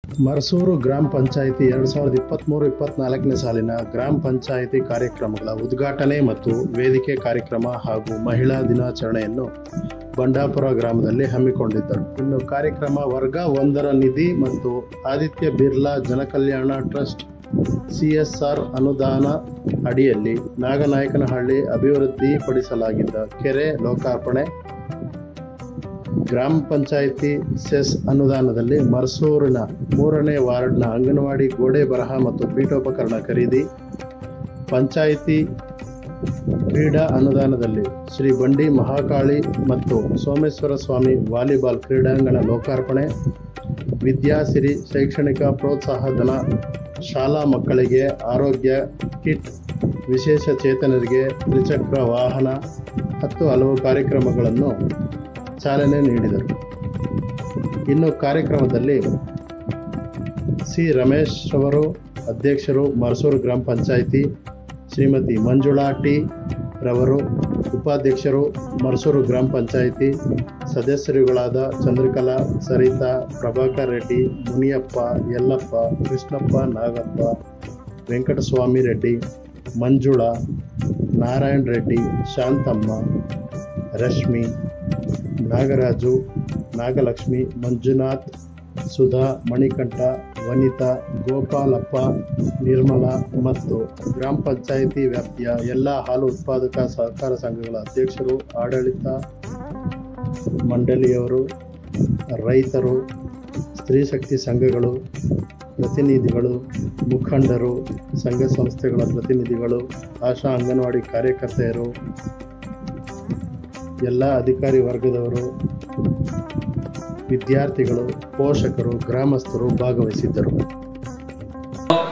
ಮರಸೂರು ಗ್ರಾಮ ಪಂಚಾಯಿತಿ 2023-24ನೇ ಸಾಲಿನ ಗ್ರಾಮ ಪಂಚಾಯಿತಿ ಕಾರ್ಯಕ್ರಮಗಳ ಉದ್ಘಾಟನೆ ಮತ್ತು ವೇದಿಕೆ ಕಾರ್ಯಕ್ರಮ ಹಾಗೂ ಮಹಿಳಾ ದಿನಾಚರಣೆಯನ್ನು ಬಂಡಾಪುರ ಗ್ರಾಮದಲ್ಲಿ ಹಮ್ಮಿಕೊಂಡಿದ್ದರು. ಇನ್ನು ಕಾರ್ಯಕ್ರಮ ವರ್ಗ 1ರ ನಿಧಿ ಮತ್ತು ಆದಿತ್ಯ ಬಿರ್ಲಾ ಜನಕಲ್ಯಾಣ ಟ್ರಸ್ಟ್ CSR ಅನುದಾನ ಅಡಿಯಲ್ಲಿ ನಾಗನಾಯಕನಹಳ್ಳಿ ಅಭಿವೃದ್ಧಿಪಡಿಸಲಾಗಿದ್ದ ಕೆರೆ ಲೋಕಾರ್ಪಣೆ, ಗ್ರಾಮ ಪಂಚಾಯಿತಿ ಸೆಸ್ ಅನುದಾನದಲ್ಲಿ ಮರಸೂರಿನ 3ನೇ ವಾರ್ಡ್ನ ಅಂಗನವಾಡಿ ಗೋಡೆ ಬರಹ ಮತ್ತು ಪೀಠೋಪಕರಣ ಖರೀದಿ, ಪಂಚಾಯಿತಿ ಕ್ರೀಡಾ ಅನುದಾನದಲ್ಲಿ ಶ್ರೀ ಬಂಡಿ ಮಹಾಕಾಳಿ ಮತ್ತು ಸೋಮೇಶ್ವರ ಸ್ವಾಮಿ ವಾಲಿಬಾಲ್ ಕ್ರೀಡಾಂಗಣ ಲೋಕಾರ್ಪಣೆ, ವಿದ್ಯಾಸಿರಿ ಶೈಕ್ಷಣಿಕ ಪ್ರೋತ್ಸಾಹಧನ, ಶಾಲಾ ಮಕ್ಕಳಿಗೆ ಆರೋಗ್ಯ ಕಿಟ್, ವಿಶೇಷ ಚೇತನರಿಗೆ ತ್ರಿಚಕ್ರ ವಾಹನ, ಹಲವು ಕಾರ್ಯಕ್ರಮಗಳನ್ನು ಚಾಲನೆ ನೀಡಿದರು. ಇನ್ನು ಕಾರ್ಯಕ್ರಮದಲ್ಲಿ ಸಿ ರಮೇಶ್ ಅವರು ಅಧ್ಯಕ್ಷರು, ಮರಸೂರು ಗ್ರಾಮ ಪಂಚಾಯಿತಿ, ಶ್ರೀಮತಿ ಮಂಜುಳಾ ಟಿ ರವರು ಉಪಾಧ್ಯಕ್ಷರು, ಮರಸೂರು ಗ್ರಾಮ ಪಂಚಾಯಿತಿ ಸದಸ್ಯರುಗಳಾದ ಚಂದ್ರಕಲಾ, ಸರಿತಾ, ಪ್ರಭಾಕರ್ ರೆಡ್ಡಿ, ಮುನಿಯಪ್ಪ, ಯಲ್ಲಪ್ಪ, ಕೃಷ್ಣಪ್ಪ, ನಾಗಪ್ಪ, ವೆಂಕಟಸ್ವಾಮಿ ರೆಡ್ಡಿ, ಮಂಜುಳಾ, ನಾರಾಯಣ ರೆಡ್ಡಿ, ಶಾಂತಮ್ಮ, ರಶ್ಮಿ, ನಾಗರಾಜು, ನಾಗಲಕ್ಷ್ಮಿ, ಮಂಜುನಾಥ್, ಸುಧಾ, ಮಣಿಕಂಠ, ವನಿತಾ, ಗೋಪಾಲಪ್ಪ, ನಿರ್ಮಲಾ ಮತ್ತು ಗ್ರಾಮ ಪಂಚಾಯಿತಿ ವ್ಯಾಪ್ತಿಯ ಎಲ್ಲ ಹಾಲು ಉತ್ಪಾದಕ ಸಹಕಾರ ಸಂಘಗಳ ಅಧ್ಯಕ್ಷರು, ಆಡಳಿತ ಮಂಡಳಿಯವರು, ರೈತರು, ಸ್ತ್ರೀ ಶಕ್ತಿ ಸಂಘಗಳು ಪ್ರತಿನಿಧಿಗಳು, ಮುಖಂಡರು, ಸಂಘ ಸಂಸ್ಥೆಗಳ ಪ್ರತಿನಿಧಿಗಳು, ಆಶಾ ಅಂಗನವಾಡಿ ಕಾರ್ಯಕರ್ತೆಯರು, ಎಲ್ಲ ಅಧಿಕಾರಿ ವರ್ಗದವರು, ವಿದ್ಯಾರ್ಥಿಗಳು, ಪೋಷಕರು, ಗ್ರಾಮಸ್ಥರು ಭಾಗವಹಿಸಿದ್ದರು.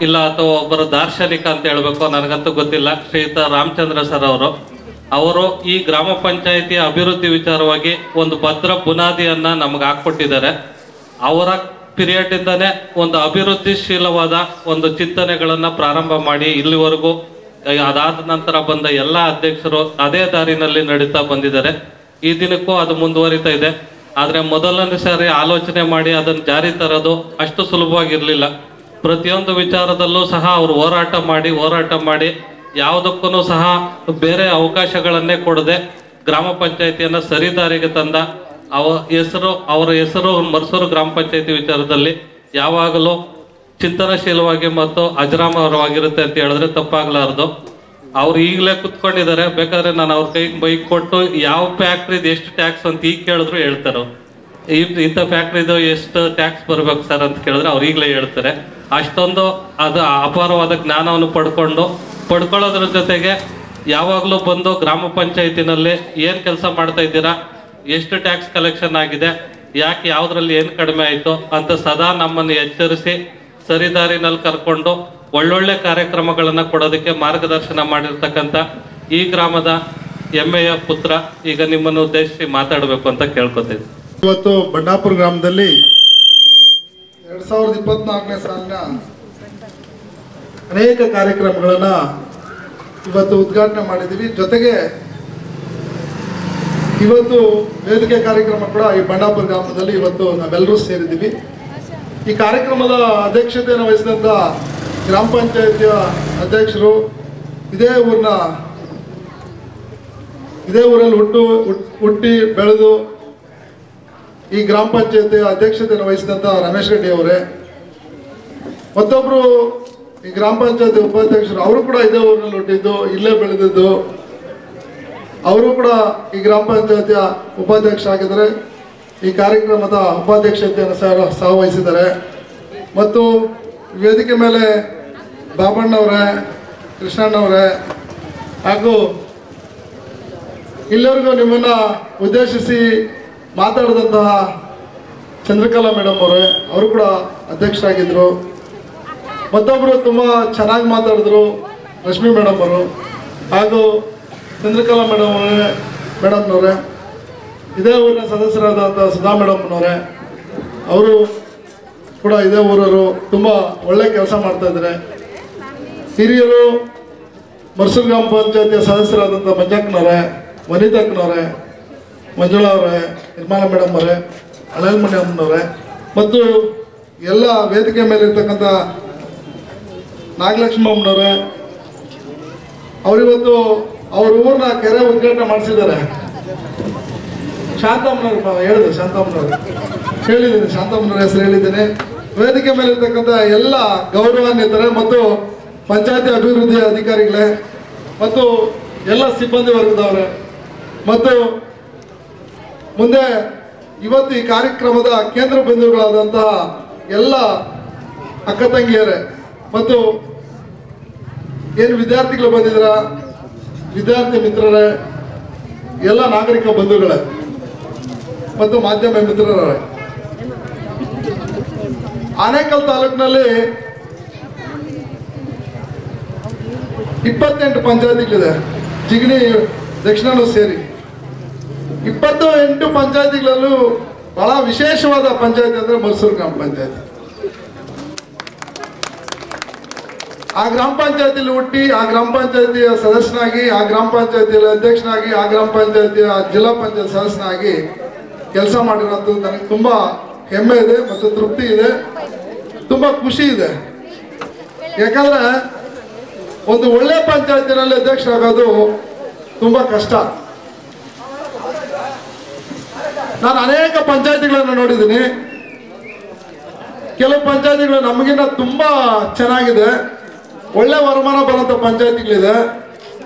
ಇಲ್ಲ ಅಥವಾ ಒಬ್ಬರು ದಾರ್ಶನಿಕ ಅಂತ ಹೇಳಬೇಕು, ನನಗಂತೂ ಗೊತ್ತಿಲ್ಲ. ಶ್ರೀಯುತ ರಾಮಚಂದ್ರ ಸರ್ ಅವರು ಈ ಗ್ರಾಮ ಪಂಚಾಯಿತಿ ಅಭಿವೃದ್ಧಿ ವಿಚಾರವಾಗಿ ಒಂದು ಭದ್ರ ಬುನಾದಿಯನ್ನ ನಮಗೆ ಹಾಕ್ಕೊಟ್ಟಿದ್ದಾರೆ. ಅವರ ಪೀರಿಯಡ್ ಇಂದಾನೆ ಒಂದು ಅಭಿವೃದ್ಧಿಶೀಲವಾದ ಒಂದು ಚಿಂತನೆಗಳನ್ನ ಪ್ರಾರಂಭ ಮಾಡಿ ಇಲ್ಲಿವರೆಗೂ ಅದಾದ ನಂತರ ಬಂದ ಎಲ್ಲ ಅಧ್ಯಕ್ಷರು ಅದೇ ದಾರಿನಲ್ಲಿ ನಡೀತಾ ಬಂದಿದ್ದಾರೆ. ಈ ದಿನಕ್ಕೂ ಅದು ಮುಂದುವರಿತಾ ಇದೆ. ಆದರೆ ಮೊದಲನೇ ಸಾರಿ ಆಲೋಚನೆ ಮಾಡಿ ಅದನ್ನು ಜಾರಿ ತರೋದು ಅಷ್ಟು ಸುಲಭವಾಗಿರಲಿಲ್ಲ. ಪ್ರತಿಯೊಂದು ವಿಚಾರದಲ್ಲೂ ಸಹ ಅವರು ಹೋರಾಟ ಮಾಡಿ ಯಾವುದಕ್ಕೂ ಸಹ ಬೇರೆ ಅವಕಾಶಗಳನ್ನೇ ಕೊಡದೆ ಗ್ರಾಮ ಪಂಚಾಯಿತಿಯನ್ನು ಸರಿದಾರಿಗೆ ತಂದ ಅವರ ಹೆಸರು ಮರಸೂರು ಗ್ರಾಮ ಪಂಚಾಯಿತಿ ವಿಚಾರದಲ್ಲಿ ಯಾವಾಗಲೂ ಚಿಂತನಶೀಲವಾಗಿ ಮತ್ತು ಅಜರಾಮರವಾಗಿರುತ್ತೆ ಅಂತ ಹೇಳಿದ್ರೆ ತಪ್ಪಾಗ್ಲಾರ್ದು. ಅವ್ರು ಈಗಲೇ ಕುತ್ಕೊಂಡಿದ್ದಾರೆ. ಬೇಕಾದ್ರೆ ನಾನು ಅವ್ರ ಕೈಗೆ ಬೈಕ್ ಕೊಟ್ಟು ಯಾವ ಫ್ಯಾಕ್ಟ್ರಿದು ಎಷ್ಟು ಟ್ಯಾಕ್ಸ್ ಅಂತ ಈಗ ಕೇಳಿದ್ರು ಹೇಳ್ತಾರೆ. ಇಂಥ ಫ್ಯಾಕ್ಟ್ರಿದು ಎಷ್ಟು ಟ್ಯಾಕ್ಸ್ ಬರ್ಬೇಕು ಸರ್ ಅಂತ ಕೇಳಿದ್ರೆ ಅವ್ರು ಈಗಲೇ ಹೇಳ್ತಾರೆ. ಅಷ್ಟೊಂದು ಅದು ಅಪಾರವಾದ ಜ್ಞಾನವನ್ನು ಪಡ್ಕೊಳ್ಳೋದ್ರ ಜೊತೆಗೆ ಯಾವಾಗಲೂ ಬಂದು ಗ್ರಾಮ ಪಂಚಾಯತಿನಲ್ಲಿ ಏನು ಕೆಲಸ ಮಾಡ್ತಾ ಇದ್ದೀರಾ, ಎಷ್ಟು ಟ್ಯಾಕ್ಸ್ ಕಲೆಕ್ಷನ್ ಆಗಿದೆ, ಯಾಕೆ ಯಾವುದ್ರಲ್ಲಿ ಏನು ಕಡಿಮೆ ಆಯಿತು ಅಂತ ಸದಾ ನಮ್ಮನ್ನು ಎಚ್ಚರಿಸಿ ಸರಿದಾರಿನಲ್ಲಿ ಕರ್ಕೊಂಡು ಒಳ್ಳೊಳ್ಳೆ ಕಾರ್ಯಕ್ರಮಗಳನ್ನು ಕೊಡೋದಕ್ಕೆ ಮಾರ್ಗದರ್ಶನ ಮಾಡಿರ್ತಕ್ಕಂಥ ಈ ಗ್ರಾಮದ ಹೆಮ್ಮೆಯ ಪುತ್ರ ಈಗ ನಿಮ್ಮನ್ನು ಉದ್ದೇಶಿಸಿ ಮಾತಾಡಬೇಕು ಅಂತ ಕೇಳ್ಕೊತೀವಿ. ಇವತ್ತು ಬಂಡಾಪುರ ಗ್ರಾಮದಲ್ಲಿ 2024ನೇ ಸಾಲಿನ ಅನೇಕ ಕಾರ್ಯಕ್ರಮಗಳನ್ನು ಇವತ್ತು ಉದ್ಘಾಟನೆ ಮಾಡಿದ್ದೀವಿ. ಜೊತೆಗೆ ಇವತ್ತು ವೇದಿಕೆ ಕಾರ್ಯಕ್ರಮ ಕೂಡ ಈ ಬಂಡಾಪುರ ಗ್ರಾಮದಲ್ಲಿ ಇವತ್ತು ನಾವೆಲ್ಲರೂ ಸೇರಿದ್ದೀವಿ. ಈ ಕಾರ್ಯಕ್ರಮದ ಅಧ್ಯಕ್ಷತೆಯನ್ನು ವಹಿಸಿದಂಥ ಗ್ರಾಮ ಪಂಚಾಯಿತಿಯ ಅಧ್ಯಕ್ಷರು, ಇದೇ ಊರಲ್ಲಿ ಹುಟ್ಟಿ ಬೆಳೆದು ಈ ಗ್ರಾಮ ಪಂಚಾಯಿತಿಯ ಅಧ್ಯಕ್ಷತೆಯನ್ನು ವಹಿಸಿದಂಥ ರಮೇಶ್ ರೆಡ್ಡಿ ಅವರೇ, ಮತ್ತೊಬ್ಬರು ಈ ಗ್ರಾಮ ಪಂಚಾಯಿತಿ ಉಪಾಧ್ಯಕ್ಷರು, ಅವರು ಕೂಡ ಇದೇ ಊರಿನಲ್ಲಿ ಹುಟ್ಟಿದ್ದು, ಇಲ್ಲೇ ಬೆಳೆದಿದ್ದು, ಅವರು ಕೂಡ ಈ ಗ್ರಾಮ ಪಂಚಾಯಿತಿಯ ಉಪಾಧ್ಯಕ್ಷ ಆಗಿದ್ದಾರೆ. ಈ ಕಾರ್ಯಕ್ರಮದ ಉಪಾಧ್ಯಕ್ಷತೆಯನ್ನು ಸಹ ವಹಿಸಿದ್ದಾರೆ. ಮತ್ತು ವೇದಿಕೆ ಮೇಲೆ ಬಾಬಣ್ಣವರೇ, ಕೃಷ್ಣಣ್ಣವರೇ ಹಾಗೂ ಇಲ್ಲಿವರೆಗೂ ನಿಮ್ಮನ್ನು ಉದ್ದೇಶಿಸಿ ಮಾತಾಡಿದಂತಹ ಚಂದ್ರಕಲಾ ಮೇಡಮ್ ಅವರೇ, ಅವರು ಕೂಡ ಅಧ್ಯಕ್ಷರಾಗಿದ್ದರು. ಮತ್ತೊಬ್ಬರು ತುಂಬ ಚೆನ್ನಾಗಿ ಮಾತಾಡಿದ್ರು ರಶ್ಮಿ ಮೇಡಮ್ ಅವರು, ಹಾಗೂ ಚಂದ್ರಕಲಾ ಮೇಡಮ್ನವರೇ, ಇದೇ ಊರಿನ ಸದಸ್ಯರಾದಂಥ ಸುಧಾ ಮೇಡಮ್ನವರೇ, ಅವರು ಕೂಡ ಇದೇ ಊರವರು, ತುಂಬ ಒಳ್ಳೆ ಕೆಲಸ ಮಾಡ್ತಾಯಿದ್ದಾರೆ. ಹಿರಿಯರು ಮರಸೂರು ಗ್ರಾಮ ಪಂಚಾಯತಿಯ ಸದಸ್ಯರಾದಂಥ ಮಂಜಕ್ಕನವರೇ, ವನಿತಕ್ಕನವರೇ, ಮಂಜುಳಾ ಅವರೇ, ನಿರ್ಮಲಾ ಮೇಡಮ್ ಅವರೇ, ಅಳಲ್ ಮೇಡಮ್ನವರೇ ಮತ್ತು ಎಲ್ಲ ವೇದಿಕೆ ಮೇಲೆ ಇರ್ತಕ್ಕಂಥ ನಾಗಲಕ್ಷ್ಮಮ್ಮನವ್ರೆ, ಅವರಿವತ್ತು ಅವ್ರ ಊರನ್ನ ಕೆರೆ ಉದ್ಘಾಟನೆ ಮಾಡಿಸಿದ್ದಾರೆ. ಶಾಂತಮ್ಮನವ್ರು ಹೇಳಿದೆ, ಶಾಂತಮ್ಮನವ್ರು ಹೇಳಿದ್ದೀನಿ, ಶಾಂತಮ್ಮನವ್ರ ಹೆಸರು ಹೇಳಿದ್ದೀನಿ. ವೇದಿಕೆ ಮೇಲೆ ಇರ್ತಕ್ಕಂಥ ಎಲ್ಲ ಗೌರವಾನ್ವಿತರೆ ಮತ್ತು ಪಂಚಾಯತಿ ಅಭಿವೃದ್ಧಿ ಅಧಿಕಾರಿಗಳೇ ಮತ್ತು ಎಲ್ಲ ಸಿಬ್ಬಂದಿ ವರ್ಗದವರೇ ಮತ್ತು ಮುಂದೆ ಇವತ್ತು ಈ ಕಾರ್ಯಕ್ರಮದ ಕೇಂದ್ರ ಬಿಂದುಗಳಾದಂತಹ ಎಲ್ಲ ಅಕ್ಕ ತಂಗಿಯರೇ ಮತ್ತು ಏನು ವಿದ್ಯಾರ್ಥಿಗಳು ಬಂದಿದ್ದೀರಾ, ವಿದ್ಯಾರ್ಥಿ ಮಿತ್ರರೇ, ಎಲ್ಲ ನಾಗರಿಕ ಬಂಧುಗಳೇ ಮತ್ತು ಮಾಧ್ಯಮ ಮಿತ್ರರೇ, ಆನೇಕಲ್ ತಾಲೂಕಿನಲ್ಲಿ 28 ಪಂಚಾಯತಿಗಳಿದೆ, ಜಿಗಣಿ ದಕ್ಷಿಣನೂ ಸೇರಿ 28 ಪಂಚಾಯತಿಗಳಲ್ಲೂ ಬಹಳ ವಿಶೇಷವಾದ ಪಂಚಾಯತಿ ಅಂದ್ರೆ ಮಲ್ಸೂರು ಗ್ರಾಮ ಪಂಚಾಯತಿ. ಆ ಗ್ರಾಮ ಪಂಚಾಯತಿಲಿ ಹುಟ್ಟಿ ಆ ಗ್ರಾಮ ಪಂಚಾಯತಿಯ ಸದಸ್ಯನಾಗಿ, ಆ ಗ್ರಾಮ ಪಂಚಾಯತಿಯಲ್ಲಿ ಅಧ್ಯಕ್ಷನಾಗಿ, ಆ ಗ್ರಾಮ ಪಂಚಾಯತಿಯ ಜಿಲ್ಲಾ ಪಂಚಾಯತ್ ಸದಸ್ಯನಾಗಿ ಕೆಲಸ ಮಾಡಿರೋದು ನನಗೆ ತುಂಬಾ ಹೆಮ್ಮೆ ಇದೆ ಮತ್ತು ತೃಪ್ತಿ ಇದೆ, ತುಂಬಾ ಖುಷಿ ಇದೆ. ಯಾಕಂದ್ರೆ ಒಂದು ಒಳ್ಳೆ ಪಂಚಾಯತಿನಲ್ಲಿ ಅಧ್ಯಕ್ಷರಾಗೋದು ತುಂಬಾ ಕಷ್ಟ. ನಾನು ಅನೇಕ ಪಂಚಾಯತಿಗಳನ್ನು ನೋಡಿದ್ದೀನಿ. ಕೆಲವು ಪಂಚಾಯತಿಗಳು ನಮಗಿನ್ನ ತುಂಬಾ ಚೆನ್ನಾಗಿದೆ, ಒಳ್ಳೆ ವರಮಾನ ಬರುವಂತ ಪಂಚಾಯತಿಗಳಿದೆ,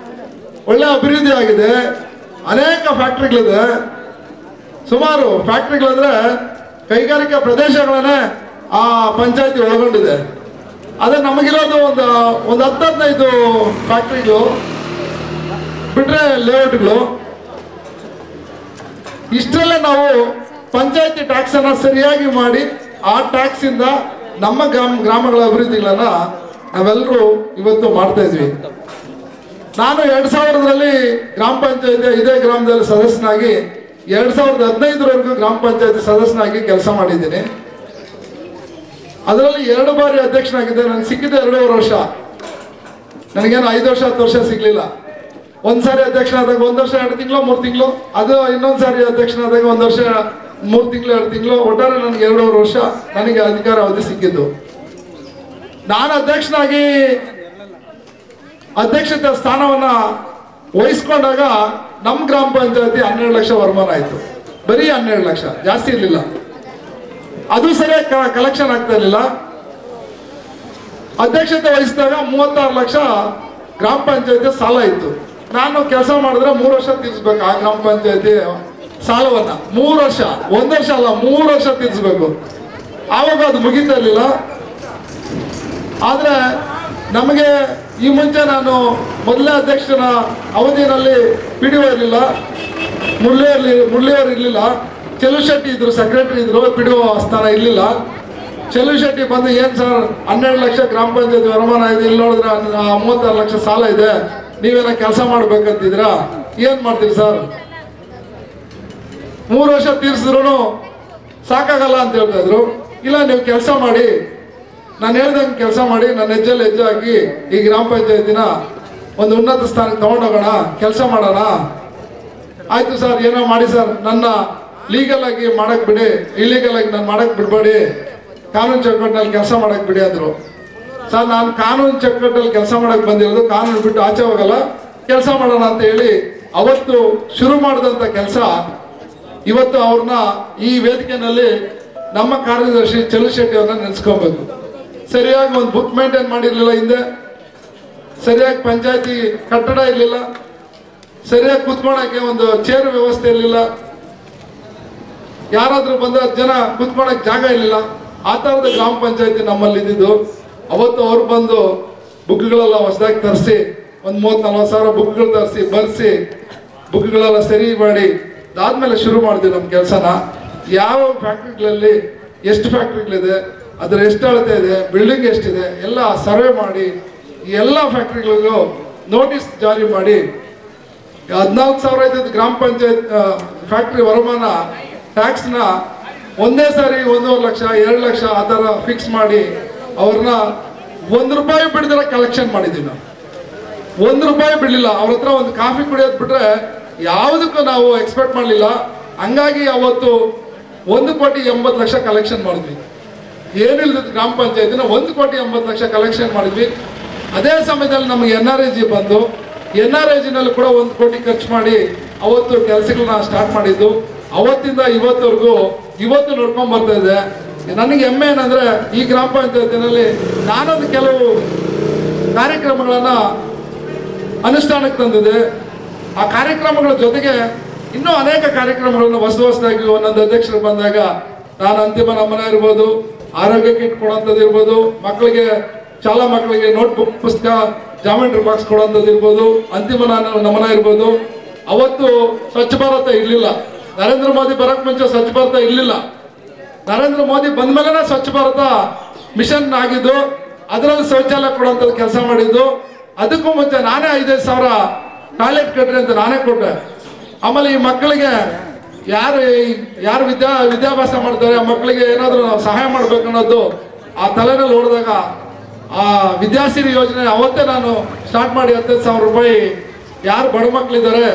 ಒಳ್ಳೆ ಅಭಿವೃದ್ಧಿ ಆಗಿದೆ, ಅನೇಕ ಫ್ಯಾಕ್ಟ್ರಿಗಳಿದೆ. ಸುಮಾರು ಫ್ಯಾಕ್ಟ್ರಿಗಳಂದ್ರೆ ಕೈಗಾರಿಕಾ ಪ್ರದೇಶಗಳನ್ನೇ ಆ ಪಂಚಾಯತಿ ಒಳಗೊಂಡಿದೆ. ಅದೇ ನಮಗಿರೋದು ಒಂದು 10-15 ಫ್ಯಾಕ್ಟ್ರಿಗಳು ಬಿಟ್ರೆ ಲೇಔಟ್ಗಳು. ಇಷ್ಟರಲ್ಲೇ ನಾವು ಪಂಚಾಯತಿ ಟ್ಯಾಕ್ಸ್ ಅನ್ನ ಸರಿಯಾಗಿ ಮಾಡಿ ಆ ಟ್ಯಾಕ್ಸ್ ಇಂದ ನಮ್ಮ ಗ್ರಾಮಗಳ ಅಭಿವೃದ್ಧಿಗಳನ್ನ ನಾವೆಲ್ಲರೂ ಇವತ್ತು ಮಾಡ್ತಾ ಇದ್ವಿ. ನಾನು 2000ರಲ್ಲಿ ಗ್ರಾಮ ಪಂಚಾಯತಿ ಇದೇ ಗ್ರಾಮದಲ್ಲಿ ಸದಸ್ಯನಾಗಿ 2015ರವರೆಗೂ ಗ್ರಾಮ ಪಂಚಾಯತಿ ಸದಸ್ಯನಾಗಿ ಕೆಲಸ ಮಾಡಿದ್ದೀನಿ. ಅದರಲ್ಲಿ 2 ಬಾರಿ ಅಧ್ಯಕ್ಷನಾಗಿದ್ದೆ. ನನಗೆ ಸಿಕ್ಕಿದ್ದೆ 2.5 ವರ್ಷ, ನನಗೇನು 5 ವರ್ಷ 10 ವರ್ಷ ಸಿಗ್ಲಿಲ್ಲ. ಒಂದ್ಸಾರಿ ಅಧ್ಯಕ್ಷನಾದಾಗ 1 ವರ್ಷ 2 ತಿಂಗಳು 3 ತಿಂಗಳು, ಅದು ಇನ್ನೊಂದ್ಸಾರಿ ಅಧ್ಯಕ್ಷನಾದಾಗ 1 ವರ್ಷ 3 ತಿಂಗಳು 2 ತಿಂಗಳು, ಒಟ್ಟಾರೆ ನನಗೆ 2.5 ವರ್ಷ ನನಗೆ ಅಧಿಕಾರ ಅವಧಿ ಸಿಕ್ಕಿದ್ದು. ನಾನು ಅಧ್ಯಕ್ಷನಾಗಿ ಅಧ್ಯಕ್ಷತೆ ಸ್ಥಾನವನ್ನ ವಹಿಸ್ಕೊಂಡಾಗ ನಮ್ಮ ಗ್ರಾಮ ಪಂಚಾಯತಿ 12 ಲಕ್ಷ ವರಮಾನ ಆಯ್ತು. ಬರೀ 12 ಲಕ್ಷ, ಜಾಸ್ತಿ ಇರಲಿಲ್ಲ. ಅದು ಸರಿಯಾಗಿ ಕಲೆಕ್ಷನ್ ಆಗ್ತಾ ಇರಲಿಲ್ಲ. ಅಧ್ಯಕ್ಷತೆ ವಹಿಸಿದಾಗ 36 ಲಕ್ಷ ಗ್ರಾಮ ಪಂಚಾಯತಿ ಸಾಲ ಇತ್ತು. ನಾನು ಕೆಲಸ ಮಾಡಿದ್ರೆ 3 ವರ್ಷ ತೀರಿಸ್ಬೇಕು ಆ ಗ್ರಾಮ ಪಂಚಾಯತಿ ಸಾಲವನ್ನ. 3 ವರ್ಷ, 1 ವರ್ಷ ಅಲ್ಲ, 3 ವರ್ಷ ತೀರಿಸ್ಬೇಕು. ಆವಾಗ ಅದು ಮುಗಿತಾ ಇರಲಿಲ್ಲ. ಆದ್ರೆ ನಮಗೆ ಈ ಮುಂಚೆ ನಾನು ಮೊದಲನೇ ಅಧ್ಯಕ್ಷನ ಅವಧಿಯಲ್ಲಿ PDO ಇರಲಿಲ್ಲ, ಮುರಳಿಯವರು ಇರಲಿಲ್ಲ, ಚೆಲುವ ಶೆಟ್ಟಿ ಇದ್ರು, ಸೆಕ್ರೆಟರಿ ಇದ್ರು, PDO ಸ್ಥಾನ ಇರಲಿಲ್ಲ. ಚೆಲುವ ಶೆಟ್ಟಿ ಬಂದು ಏನ್ ಸರ್ 12 ಲಕ್ಷ ಗ್ರಾಮ ಪಂಚಾಯತಿ ವರಮಾನ ಇದೆ, ಇಲ್ಲಿ ನೋಡಿದ್ರೆ 36 ಲಕ್ಷ ಸಾಲ ಇದೆ, ನೀವೇನ ಕೆಲಸ ಮಾಡ್ಬೇಕಂತಿದ್ರ, ಏನ್ ಮಾಡ್ತೀರಿ ಸರ್? 3 ವರ್ಷ ತೀರ್ಸಿದ್ರು ಸಾಕಾಗಲ್ಲ ಅಂತ ಹೇಳ್ತಾ ಇದ್ರು. ಇಲ್ಲ, ನೀವು ಕೆಲಸ ಮಾಡಿ, ನಾನು ಹೇಳ್ದಂಗೆ ಕೆಲಸ ಮಾಡಿ, ನನ್ನ ಹೆಜ್ಜೆಲ್ಲಿ ಹೆಜ್ಜೆ ಹಾಕಿ ಈ ಗ್ರಾಮ ಪಂಚಾಯತಿನ ಒಂದು ಉನ್ನತ ಸ್ಥಾನಕ್ಕೆ ತಗೊಂಡೋಗೋಣ, ಕೆಲಸ ಮಾಡೋಣ. ಆಯ್ತು ಸರ್, ಏನೋ ಮಾಡಿ ಸರ್, ನನ್ನ ಲೀಗಲ್ ಆಗಿ ಮಾಡಕ್ ಬಿಡಿ, ಇಲೀಗಲ್ ಆಗಿ ನಾನು ಮಾಡಕ್ ಬಿಡ್ಬೇಡಿ, ಕಾನೂನು ಚೌಕಟ್ಟಿನಲ್ಲಿ ಕೆಲಸ ಮಾಡಕ್ ಬಿಡಿ ಅಂದ್ರು. ಸರ್, ನಾನು ಕಾನೂನು ಚೌಕಟ್ಟಲ್ಲಿ ಕೆಲಸ ಮಾಡಕ್ ಬಂದಿರೋದು, ಕಾನೂನು ಬಿಟ್ಟು ಆಚೆ ಹೋಗಲ್ಲ, ಕೆಲಸ ಮಾಡೋಣ ಅಂತ ಹೇಳಿ ಅವತ್ತು ಶುರು ಮಾಡಿದಂತ ಕೆಲಸ ಇವತ್ತು ಅವ್ರನ್ನ ಈ ವೇದಿಕೆಯಲ್ಲಿ ನಮ್ಮ ಕಾರ್ಯದರ್ಶಿ ಚೆಲುವ ಶೆಟ್ಟಿ ಅವ್ರನ್ನ ನೆನೆಸ್ಕೋಬೇಕು. ಸರಿಯಾಗಿ ಒಂದು ಬುಕ್ ಮೇಂಟೈನ್ ಮಾಡಿರ್ಲಿಲ್ಲ, ಹಿಂದೆ ಸರಿಯಾಗಿ ಪಂಚಾಯತಿ ಕಟ್ಟಡ ಇರಲಿಲ್ಲ, ಸರಿಯಾಗಿ ಕುತ್ಕೊಳಕ್ಕೆ ಒಂದು ಚೇರ್ ವ್ಯವಸ್ಥೆ ಇರಲಿಲ್ಲ, ಯಾರಾದ್ರೂ ಬಂದ ಜನ ಕುತ್ಕೊಳಕ್ ಜಾಗ ಇರಲಿಲ್ಲ. ಆ ತರದ ಗ್ರಾಮ ಪಂಚಾಯತಿ ನಮ್ಮಲ್ಲಿ ಇದ್ದಿದ್ದು. ಅವತ್ತು ಅವ್ರು ಬಂದು ಬುಕ್ಗಳೆಲ್ಲ ಹೊಸದಾಗಿ ತರಿಸಿ ಒಂದು 30-40 ಸಾವಿರ ಬುಕ್ಗಳು ತರಿಸಿ ಬರ್ಸಿ ಬುಕ್ಗಳೆಲ್ಲ ಸರಿ ಮಾಡಿ ಅದಾದ್ಮೇಲೆ ಶುರು ಮಾಡಿದ್ವಿ ನಮ್ಮ ಕೆಲಸನ. ಯಾವ ಫ್ಯಾಕ್ಟ್ರಿಗಳಲ್ಲಿ ಎಷ್ಟು ಫ್ಯಾಕ್ಟ್ರಿಗಳಿದೆ, ಅದರ ಎಷ್ಟು ಅಳತೆ ಇದೆ, ಬಿಲ್ಡಿಂಗ್ ಎಷ್ಟಿದೆ ಎಲ್ಲ ಸರ್ವೆ ಮಾಡಿ ಈ ಎಲ್ಲ ಫ್ಯಾಕ್ಟ್ರಿಗಳಿಗೂ ನೋಟಿಸ್ ಜಾರಿ ಮಾಡಿ 14,000 ಗ್ರಾಮ ಪಂಚಾಯತ್ ಫ್ಯಾಕ್ಟ್ರಿ ವರಮಾನ ಟ್ಯಾಕ್ಸ್ನ ಒಂದೇ ಸಾರಿ 1.5 ಲಕ್ಷ 2 ಲಕ್ಷ ಆ ಥರ ಫಿಕ್ಸ್ ಮಾಡಿ ಅವ್ರನ್ನ 1 ರೂಪಾಯಿ ಬಿಡದಿರ ಕಲೆಕ್ಷನ್ ಮಾಡಿದ್ವಿ. ನಾವು 1 ರೂಪಾಯಿ ಬಿಡಲಿಲ್ಲ. ಅವ್ರ ಹತ್ರ ಒಂದು ಕಾಫಿ ಕುಡಿಯೋದು ಬಿಟ್ರೆ ಯಾವುದಕ್ಕೂ ನಾವು ಎಕ್ಸ್ಪೆಕ್ಟ್ ಮಾಡಲಿಲ್ಲ. ಹಂಗಾಗಿ ಅವತ್ತು 1.80 ಲಕ್ಷ ಕಲೆಕ್ಷನ್ ಮಾಡಿದ್ವಿ. ಏನಿಲ್ಲದ ಗ್ರಾಮ ಪಂಚಾಯತಿನ 1,80,00,000 ಕಲೆಕ್ಷನ್ ಮಾಡಿದ್ವಿ. ಅದೇ ಸಮಯದಲ್ಲಿ ನಮಗೆ NRIG ಬಂದು NRIGನಲ್ಲಿ ಕೂಡ 1 ಕೋಟಿ ಖರ್ಚು ಮಾಡಿ ಅವತ್ತು ಕೆಲಸಗಳನ್ನ ಸ್ಟಾರ್ಟ್ ಮಾಡಿದ್ದು. ಅವತ್ತಿಂದ ಇವತ್ತವರೆಗೂ ಇವತ್ತು ನೋಡ್ಕೊಂಡು ಬರ್ತಾ ಇದೆ. ನನಗೆ ಹೆಮ್ಮೆ ಏನಂದ್ರೆ ಈ ಗ್ರಾಮ ಪಂಚಾಯತಿನಲ್ಲಿ ನಾನೊಂದು ಕೆಲವು ಕಾರ್ಯಕ್ರಮಗಳನ್ನ ಅನುಷ್ಠಾನಕ್ಕೆ ತಂದಿದೆ. ಆ ಕಾರ್ಯಕ್ರಮಗಳ ಜೊತೆಗೆ ಇನ್ನೂ ಅನೇಕ ಕಾರ್ಯಕ್ರಮಗಳನ್ನು ಹೊಸದಾಗಿ ಒಂದೊಂದು ಅಧ್ಯಕ್ಷರು ಬಂದಾಗ ನಾನು ಅಂತಿಮ ನಮನ ಇರ್ಬೋದು, ಆರೋಗ್ಯ ಕಿಟ್ ಕೊಡುವಂಥದ್ದು ಇರ್ಬೋದು, ಮಕ್ಕಳಿಗೆ ಶಾಲಾ ಮಕ್ಕಳಿಗೆ ನೋಟ್ಬುಕ್ ಪುಸ್ತಕ ಜಾಮೆಟ್ರಿ ಬಾಕ್ಸ್ ಕೊಡುವಂಥದ್ದು ಇರ್ಬೋದು, ಅಂತಿಮ ನಮನ ಇರ್ಬೋದು. ಅವತ್ತು ಸ್ವಚ್ಛ ಭಾರತ ಇರಲಿಲ್ಲ. ನರೇಂದ್ರ ಮೋದಿ ಬರಕ್ ಮುಂಚೆ ಸ್ವಚ್ಛ ಭಾರತ ಇರಲಿಲ್ಲ. ನರೇಂದ್ರ ಮೋದಿ ಬಂದ ಮೇಲೆ ಸ್ವಚ್ಛ ಭಾರತ ಮಿಷನ್ ಆಗಿದ್ದು, ಅದರಲ್ಲಿ ಶೌಚಾಲಯ ಕೊಡುವಂಥದ್ದು ಕೆಲಸ ಮಾಡಿದ್ದು. ಅದಕ್ಕೂ ಮುಂಚೆ ನಾನೇ 5,000 ಟಾಯ್ಲೆಟ್ ಕಟ್ರಿ ಅಂತ ನಾನೇ ಕೊಟ್ಟೆ. ಆಮೇಲೆ ಈ ಮಕ್ಕಳಿಗೆ ಯಾರು ವಿದ್ಯಾಭ್ಯಾಸ ಮಾಡ್ತಾರೆ ಆ ಮಕ್ಕಳಿಗೆ ಏನಾದರೂ ನಾವು ಸಹಾಯ ಮಾಡ್ಬೇಕು ಅನ್ನೋದು ಆ ತಲೆನಲ್ಲಿ ಹೊಡೆದಾಗ ಆ ವಿದ್ಯಾಸಿರಿ ಯೋಜನೆ ಅವತ್ತೇ ನಾನು ಸ್ಟಾರ್ಟ್ ಮಾಡಿ 15,000 ರೂಪಾಯಿ ಯಾರು ಬಡ ಮಕ್ಕಳಿದ್ದಾರೆ,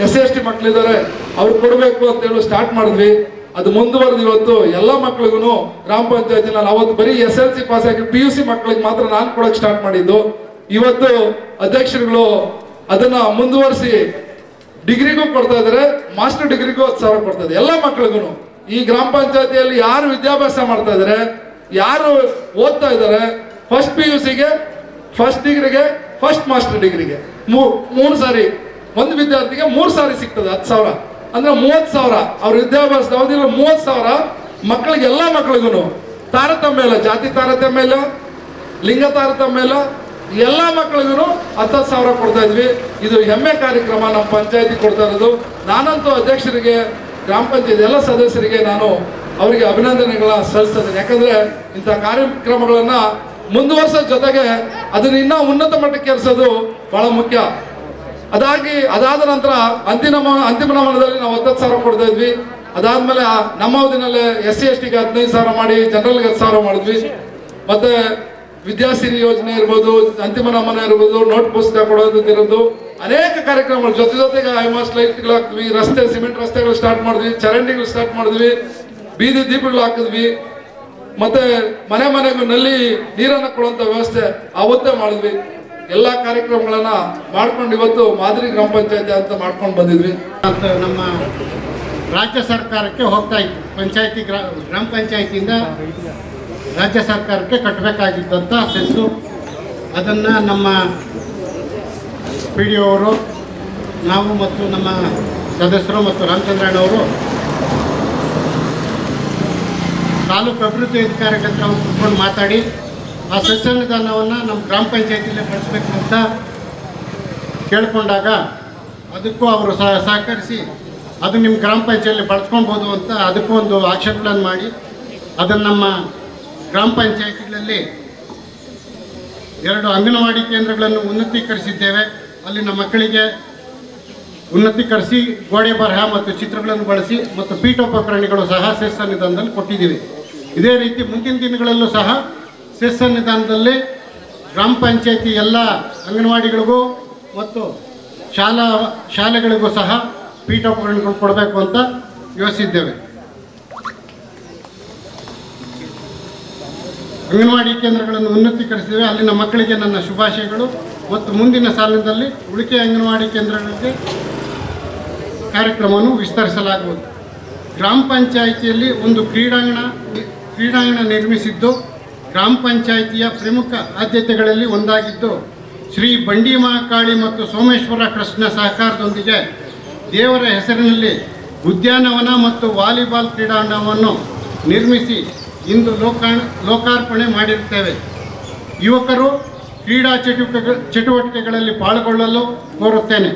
SC/ST ಮಕ್ಕಳಿದ್ದಾರೆ ಅವ್ರಿಗೆ ಕೊಡಬೇಕು ಅಂತೇಳಿ ಸ್ಟಾರ್ಟ್ ಮಾಡಿದ್ವಿ. ಅದು ಮುಂದುವರೆದು ಇವತ್ತು ಎಲ್ಲ ಮಕ್ಕಳಿಗೂ ಗ್ರಾಮ ಪಂಚಾಯತಿ ನಾನು ಅವತ್ತು ಬರೀ SLC ಪಾಸ್ ಆಗಿ PUC ಮಕ್ಕಳಿಗೆ ಮಾತ್ರ ನಾನು ಕೊಡಕ್ಕೆ ಸ್ಟಾರ್ಟ್ ಮಾಡಿದ್ದು. ಇವತ್ತು ಅಧ್ಯಕ್ಷರುಗಳು ಅದನ್ನ ಮುಂದುವರಿಸಿ ಡಿಗ್ರಿಗೂ ಕೊಡ್ತಾ ಇದ್ದಾರೆ, ಮಾಸ್ಟರ್ ಡಿಗ್ರಿಗೂ 10,000 ಕೊಡ್ತಾ ಇದೆ ಎಲ್ಲ ಮಕ್ಕಳಿಗೂ. ಈ ಗ್ರಾಮ ಪಂಚಾಯತಿಯಲ್ಲಿ ಯಾರು ವಿದ್ಯಾಭ್ಯಾಸ ಮಾಡ್ತಾ ಇದ್ದಾರೆ, ಯಾರು ಓದ್ತಾ ಇದ್ದಾರೆ, ಫಸ್ಟ್ PUCಗೆ, ಫಸ್ಟ್ ಡಿಗ್ರಿಗೆ, ಫಸ್ಟ್ ಮಾಸ್ಟರ್ ಡಿಗ್ರಿಗೆ 3 ಸಾರಿ ಒಂದು ವಿದ್ಯಾರ್ಥಿಗೆ 3 ಸಾರಿ ಸಿಗ್ತದೆ 10,000 ಅಂದ್ರೆ 30,000. ಅವ್ರ ವಿದ್ಯಾಭ್ಯಾಸದ ಅವಧಿಯಲ್ಲಿ 30,000 ಮಕ್ಕಳಿಗೆ, ಎಲ್ಲ ಮಕ್ಕಳಿಗೂ ತಾರತಮ್ಯ ಇಲ್ಲ, ಜಾತಿ ತಾರತಮ್ಯ ಇಲ್ಲ, ಲಿಂಗ ತಾರತಮ್ಯ ಇಲ್ಲ, ಎಲ್ಲ ಮಕ್ಕಳಿಗೂ 10,000 ಕೊಡ್ತಾ ಇದ್ವಿ. ಇದು ಹೆಮ್ಮೆ ಕಾರ್ಯಕ್ರಮ ನಮ್ಮ ಪಂಚಾಯತಿ ಕೊಡ್ತಾ ಇರೋದು. ನಾನಂತೂ ಅಧ್ಯಕ್ಷರಿಗೆ, ಗ್ರಾಮ ಪಂಚಾಯತ್ ಎಲ್ಲ ಸದಸ್ಯರಿಗೆ ನಾನು ಅವರಿಗೆ ಅಭಿನಂದನೆಗಳ ಸಲ್ಲಿಸ್ತೇನೆ. ಯಾಕಂದ್ರೆ ಇಂಥ ಕಾರ್ಯಕ್ರಮಗಳನ್ನ ಮುಂದುವರ್ಸೋ ಜೊತೆಗೆ ಅದನ್ನ ಇನ್ನೂ ಉನ್ನತ ಮಟ್ಟಕ್ಕೆ ಏರಿಸೋದು ಬಹಳ ಮುಖ್ಯ. ಅದಾದ ನಂತರ ಅಂತಿಮ ನಮನದಲ್ಲಿ ನಾವು 10,000 ಕೊಡ್ತಾ ಇದ್ವಿ. ಅದಾದ್ಮೇಲೆ ನಮ್ಮ ಅವಧಿನಲ್ಲೇ SC/STಗೆ 15,000 ಮಾಡಿ ಜನರಲ್ಗೆ 10,000 ಮಾಡಿದ್ವಿ. ಮತ್ತೆ ವಿದ್ಯಾಸಿರಿ ಯೋಜನೆ ಇರ್ಬೋದು, ಅಂತಿಮ ನಮನ ಇರ್ಬೋದು, ನೋಟ್ ಪುಸ್ತಕ ಕೊಡೋದು ಇರೋದು, ಅನೇಕ ಕಾರ್ಯಕ್ರಮಗಳು ಜೊತೆಗೆ ಐಮಾಸ್ ಲೈಟ್ಗಳು ಹಾಕ್ದ್ವಿ, ಸಿಮೆಂಟ್ ರಸ್ತೆಗಳು ಸ್ಟಾರ್ಟ್ ಮಾಡಿದ್ವಿ, ಚರಂಡಿಗಳು ಸ್ಟಾರ್ಟ್ ಮಾಡಿದ್ವಿ, ಬೀದಿ ದೀಪಗಳು ಹಾಕಿದ್ವಿ. ಮತ್ತೆ ಮನೆಗೂ ನಲ್ಲಿ ನೀರನ್ನು ಕೊಡುವಂತ ವ್ಯವಸ್ಥೆ ಅವತ್ತೇ ಮಾಡಿದ್ವಿ. ಎಲ್ಲ ಕಾರ್ಯಕ್ರಮಗಳನ್ನ ಮಾಡ್ಕೊಂಡು ಇವತ್ತು ಮಾದರಿ ಗ್ರಾಮ ಪಂಚಾಯತಿ ಅಂತ ಮಾಡ್ಕೊಂಡು ಬಂದಿದ್ವಿ ಅಂತ ನಮ್ಮ ರಾಜ್ಯ ಸರ್ಕಾರಕ್ಕೆ ಹೋಗ್ತಾ ಇತ್ತು. ಪಂಚಾಯತಿ ಗ್ರಾಮ ಪಂಚಾಯತಿಯಿಂದ ರಾಜ್ಯ ಸರ್ಕಾರಕ್ಕೆ ಕಟ್ಟಬೇಕಾಗಿದ್ದಂಥ ಸೆಸ್ಸು, ಅದನ್ನು ನಮ್ಮ PDO ಅವರು, ನಾವು ಮತ್ತು ನಮ್ಮ ಸದಸ್ಯರು ಮತ್ತು ರಾಮಚಂದ್ರಣ್ಣವರು ತಾಲೂಕು ಅಭಿವೃದ್ಧಿ ಅಧಿಕಾರಿಗಳ ಹತ್ರ ಕೂತ್ಕೊಂಡು ಮಾತಾಡಿ ಆ ಸೆಸ್ ಅನುದಾನವನ್ನು ನಮ್ಮ ಗ್ರಾಮ ಪಂಚಾಯತಿಯಲ್ಲೇ ಬಳಸಬೇಕು ಅಂತ ಕೇಳಿಕೊಂಡಾಗ ಅದಕ್ಕೂ ಅವರು ಸಹಕರಿಸಿ ಅದು ನಿಮ್ಮ ಗ್ರಾಮ ಪಂಚಾಯತಿಯಲ್ಲಿ ಬಳಸ್ಕೊಳ್ಬೋದು ಅಂತ ಅದಕ್ಕೂ ಒಂದು ಆಕ್ಷನ್ ಪ್ಲಾನ್ ಮಾಡಿ ಅದನ್ನು ನಮ್ಮ ಗ್ರಾಮ ಪಂಚಾಯತಿಗಳಲ್ಲಿ 2 ಅಂಗನವಾಡಿ ಕೇಂದ್ರಗಳನ್ನು ಉನ್ನತೀಕರಿಸಿದ್ದೇವೆ. ಅಲ್ಲಿನ ಮಕ್ಕಳಿಗೆ ಉನ್ನತೀಕರಿಸಿ ಗೋಡೆ ಬರಹ ಮತ್ತು ಚಿತ್ರಗಳನ್ನು ಬಳಸಿ ಮತ್ತು ಪೀಠೋಪಕರಣಗಳು ಸಹ ಸೆಸ್ ಅನುದಾನದಲ್ಲಿ ಕೊಟ್ಟಿದ್ದೀವಿ. ಇದೇ ರೀತಿ ಮುಂದಿನ ದಿನಗಳಲ್ಲೂ ಸಹ ಸೆಸ್ ಅನುದಾನದಲ್ಲಿ ಗ್ರಾಮ ಪಂಚಾಯತಿ ಎಲ್ಲ ಅಂಗನವಾಡಿಗಳಿಗೂ ಮತ್ತು ಶಾಲೆಗಳಿಗೂ ಸಹ ಪೀಠೋಪಕರಣಗಳು ಕೊಡಬೇಕು ಅಂತ ಯೋಚಿಸಿದ್ದೇವೆ. ಅಂಗನವಾಡಿ ಕೇಂದ್ರಗಳನ್ನು ಉನ್ನತೀಕರಿಸಿದ್ದೇವೆ. ಅಲ್ಲಿನ ಮಕ್ಕಳಿಗೆ ನನ್ನ ಶುಭಾಶಯಗಳು ಮತ್ತು ಮುಂದಿನ ಸಾಲಿನಲ್ಲಿ ಉಳಿಕೆ ಅಂಗನವಾಡಿ ಕೇಂದ್ರಗಳಿಗೆ ಕಾರ್ಯಕ್ರಮವನ್ನು ವಿಸ್ತರಿಸಲಾಗುವುದು. ಗ್ರಾಮ ಪಂಚಾಯಿತಿಯಲ್ಲಿ ಒಂದು ಕ್ರೀಡಾಂಗಣ ನಿರ್ಮಿಸಿದ್ದು ಗ್ರಾಮ ಪಂಚಾಯಿತಿಯ ಪ್ರಮುಖ ಆದ್ಯತೆಗಳಲ್ಲಿ ಒಂದಾಗಿದ್ದು, ಶ್ರೀ ಬಂಡಿ ಮಹಾಕಾಳಿ ಮತ್ತು ಸೋಮೇಶ್ವರ ಟ್ರಸ್ಟ್ನ ಸಹಕಾರದೊಂದಿಗೆ ದೇವರ ಹೆಸರಿನಲ್ಲಿ ಉದ್ಯಾನವನ ಮತ್ತು ವಾಲಿಬಾಲ್ ಕ್ರೀಡಾಂಗಣವನ್ನು ನಿರ್ಮಿಸಿ ಇಂದು ಲೋಕಾರ್ಪಣೆ ಮಾಡಿರುತ್ತೇವೆ. ಯುವಕರು ಕ್ರೀಡಾ ಚಟುವಟಿಕೆಗಳಲ್ಲಿ ಪಾಲ್ಗೊಳ್ಳಲು ಕೋರುತ್ತೇನೆ.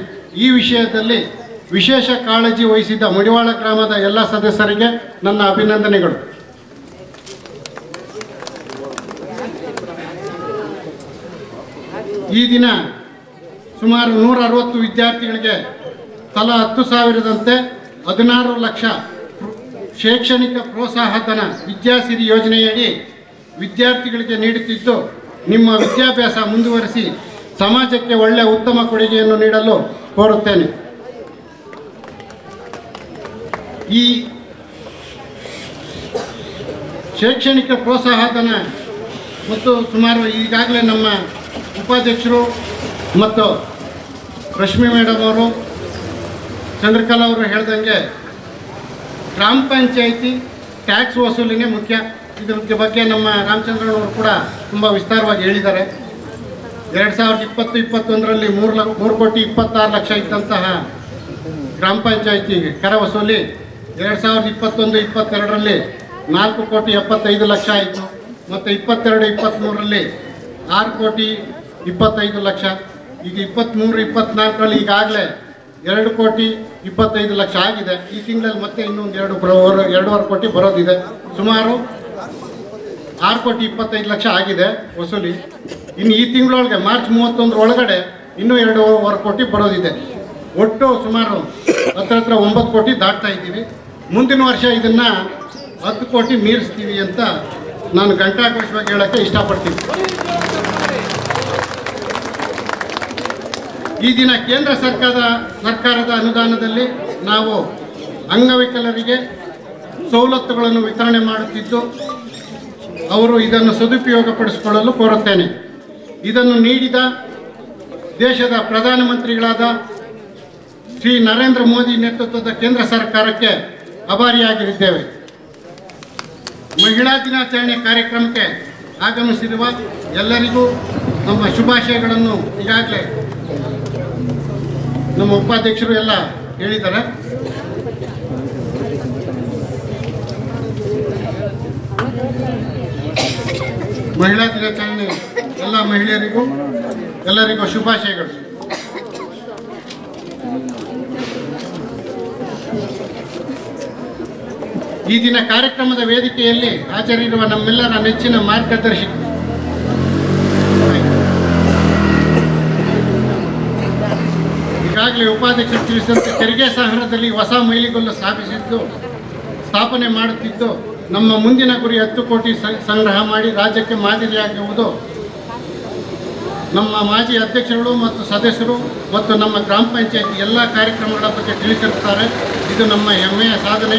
ಈ ವಿಷಯದಲ್ಲಿ ವಿಶೇಷ ಕಾಳಜಿ ವಹಿಸಿದ ಮಡಿವಾಳ ಗ್ರಾಮದ ಎಲ್ಲ ಸದಸ್ಯರಿಗೆ ನನ್ನ ಅಭಿನಂದನೆಗಳು. ಈ ದಿನ ಸುಮಾರು 160 ವಿದ್ಯಾರ್ಥಿಗಳಿಗೆ ತಲಾ 10,000ದಂತೆ 16 ಲಕ್ಷ ಶೈಕ್ಷಣಿಕ ಪ್ರೋತ್ಸಾಹಧನ ವಿದ್ಯಾಸಿರಿ ಯೋಜನೆಯಡಿ ವಿದ್ಯಾರ್ಥಿಗಳಿಗೆ ನೀಡುತ್ತಿದ್ದು, ನಿಮ್ಮ ವಿದ್ಯಾಭ್ಯಾಸ ಮುಂದುವರಿಸಿ ಸಮಾಜಕ್ಕೆ ಒಳ್ಳೆಯ ಉತ್ತಮ ಕೊಡುಗೆಯನ್ನು ನೀಡಲು ಕೋರುತ್ತೇನೆ. ಈ ಶೈಕ್ಷಣಿಕ ಪ್ರೋತ್ಸಾಹಧನ ಮತ್ತು ಸುಮಾರು ಈಗಾಗಲೇ ನಮ್ಮ ಉಪಾಧ್ಯಕ್ಷರು ಮತ್ತು ರಶ್ಮಿ ಮೇಡಮ್ ಅವರು, ಚಂದ್ರಕಲಾ ಅವರು ಹೇಳ್ದಂಗೆ ಗ್ರಾಮ ಪಂಚಾಯಿತಿ ಟ್ಯಾಕ್ಸ್ ವಸೂಲಿನೇ ಮುಖ್ಯ. ಇದ್ರ ಬಗ್ಗೆ ನಮ್ಮ ರಾಮಚಂದ್ರನವರು ಕೂಡ ತುಂಬ ವಿಸ್ತಾರವಾಗಿ ಹೇಳಿದ್ದಾರೆ. 2020-21ರಲ್ಲಿ 3,26,00,000 ಇದ್ದಂತಹ ಗ್ರಾಮ ಪಂಚಾಯಿತಿ ಕರ ವಸೂಲಿ 2021-22ರಲ್ಲಿ 4,75,00,000 ಆಯಿತು. ಮತ್ತು 22-23ರಲ್ಲಿ 6,25,00,000. ಈಗ 23-24ರಲ್ಲಿ ಈಗಾಗಲೇ 2,25,00,000 ಆಗಿದೆ. ಈ ತಿಂಗಳಲ್ಲಿ ಮತ್ತೆ ಇನ್ನೊಂದು 2.5 ಕೋಟಿ ಬರೋದಿದೆ. ಸುಮಾರು 6,25,00,000 ಆಗಿದೆ ವಸೂಲಿ. ಇನ್ನು ಈ ತಿಂಗಳೊಳಗೆ ಮಾರ್ಚ್ 31 ಒಳಗಡೆ ಇನ್ನೂ 2.5 ಕೋಟಿ ಬರೋದಿದೆ. ಒಟ್ಟು ಸುಮಾರು ಹತ್ರ 9 ಕೋಟಿ ದಾಟ್ತಾ ಇದ್ದೀವಿ. ಮುಂದಿನ ವರ್ಷ ಇದನ್ನು 10 ಕೋಟಿ ಮೀರಿಸ್ತೀವಿ ಅಂತ ನಾನು ಘಂಟಾಘೋಷವಾಗಿ ಹೇಳೋಕ್ಕೆ ಇಷ್ಟಪಡ್ತೀನಿ. ಈ ದಿನ ಕೇಂದ್ರ ಸರ್ಕಾರದ ಅನುದಾನದಲ್ಲಿ ನಾವು ಅಂಗವಿಕಲರಿಗೆ ಸವಲತ್ತುಗಳನ್ನು ವಿತರಣೆ ಮಾಡುತ್ತಿದ್ದು, ಅವರು ಇದನ್ನು ಸದುಪಯೋಗಪಡಿಸಿಕೊಳ್ಳಲು ಕೋರುತ್ತೇನೆ. ಇದನ್ನು ನೀಡಿದ ದೇಶದ ಪ್ರಧಾನಮಂತ್ರಿಗಳಾದ ಶ್ರೀ ನರೇಂದ್ರ ಮೋದಿ ನೇತೃತ್ವದ ಕೇಂದ್ರ ಸರ್ಕಾರಕ್ಕೆ ಆಭಾರಿಯಾಗಿದ್ದೇವೆ. ಮಹಿಳಾ ದಿನಾಚರಣೆ ಕಾರ್ಯಕ್ರಮಕ್ಕೆ ಆಗಮಿಸಿರುವ ಎಲ್ಲರಿಗೂ ನಮ್ಮ ಶುಭಾಶಯಗಳನ್ನು ಈಗಾಗಲೇ ನಮ್ಮ ಉಪಾಧ್ಯಕ್ಷರು ಎಲ್ಲ ಹೇಳಿದ್ದಾರೆ. ಮಹಿಳಾ ದಿನಾಚರಣೆ ಎಲ್ಲ ಮಹಿಳೆಯರಿಗೂ ಎಲ್ಲರಿಗೂ ಶುಭಾಶಯಗಳು. ಈ ದಿನ ಕಾರ್ಯಕ್ರಮದ ವೇದಿಕೆಯಲ್ಲಿ ಹಾಜರಿರುವ ನಮ್ಮೆಲ್ಲರ ನೆಚ್ಚಿನ ಮಾರ್ಗದರ್ಶಿ ಈಗಾಗಲೇ ಉಪಾಧ್ಯಕ್ಷರು ತಿಳಿಸಿದಂತೆ ತೆರಿಗೆ ಸಂಗ್ರಹದಲ್ಲಿ ಹೊಸ ಮೈಲಿಗಲ್ಲು ಸ್ಥಾಪನೆ ಮಾಡುತ್ತಿದ್ದು, ನಮ್ಮ ಮುಂದಿನ ಗುರಿ 10 ಕೋಟಿ ಸಂಗ್ರಹ ಮಾಡಿ ರಾಜ್ಯಕ್ಕೆ ಮಾದರಿಯಾಗುವುದು. ನಮ್ಮ ಮಾಜಿ ಅಧ್ಯಕ್ಷರುಗಳು ಮತ್ತು ಸದಸ್ಯರು ಮತ್ತು ನಮ್ಮ ಗ್ರಾಮ ಪಂಚಾಯತಿ ಎಲ್ಲ ಕಾರ್ಯಕ್ರಮಗಳ ಬಗ್ಗೆ ತಿಳಿಸಿರುತ್ತಾರೆ. ಇದು ನಮ್ಮ ಹೆಮ್ಮೆಯ ಸಾಧನೆ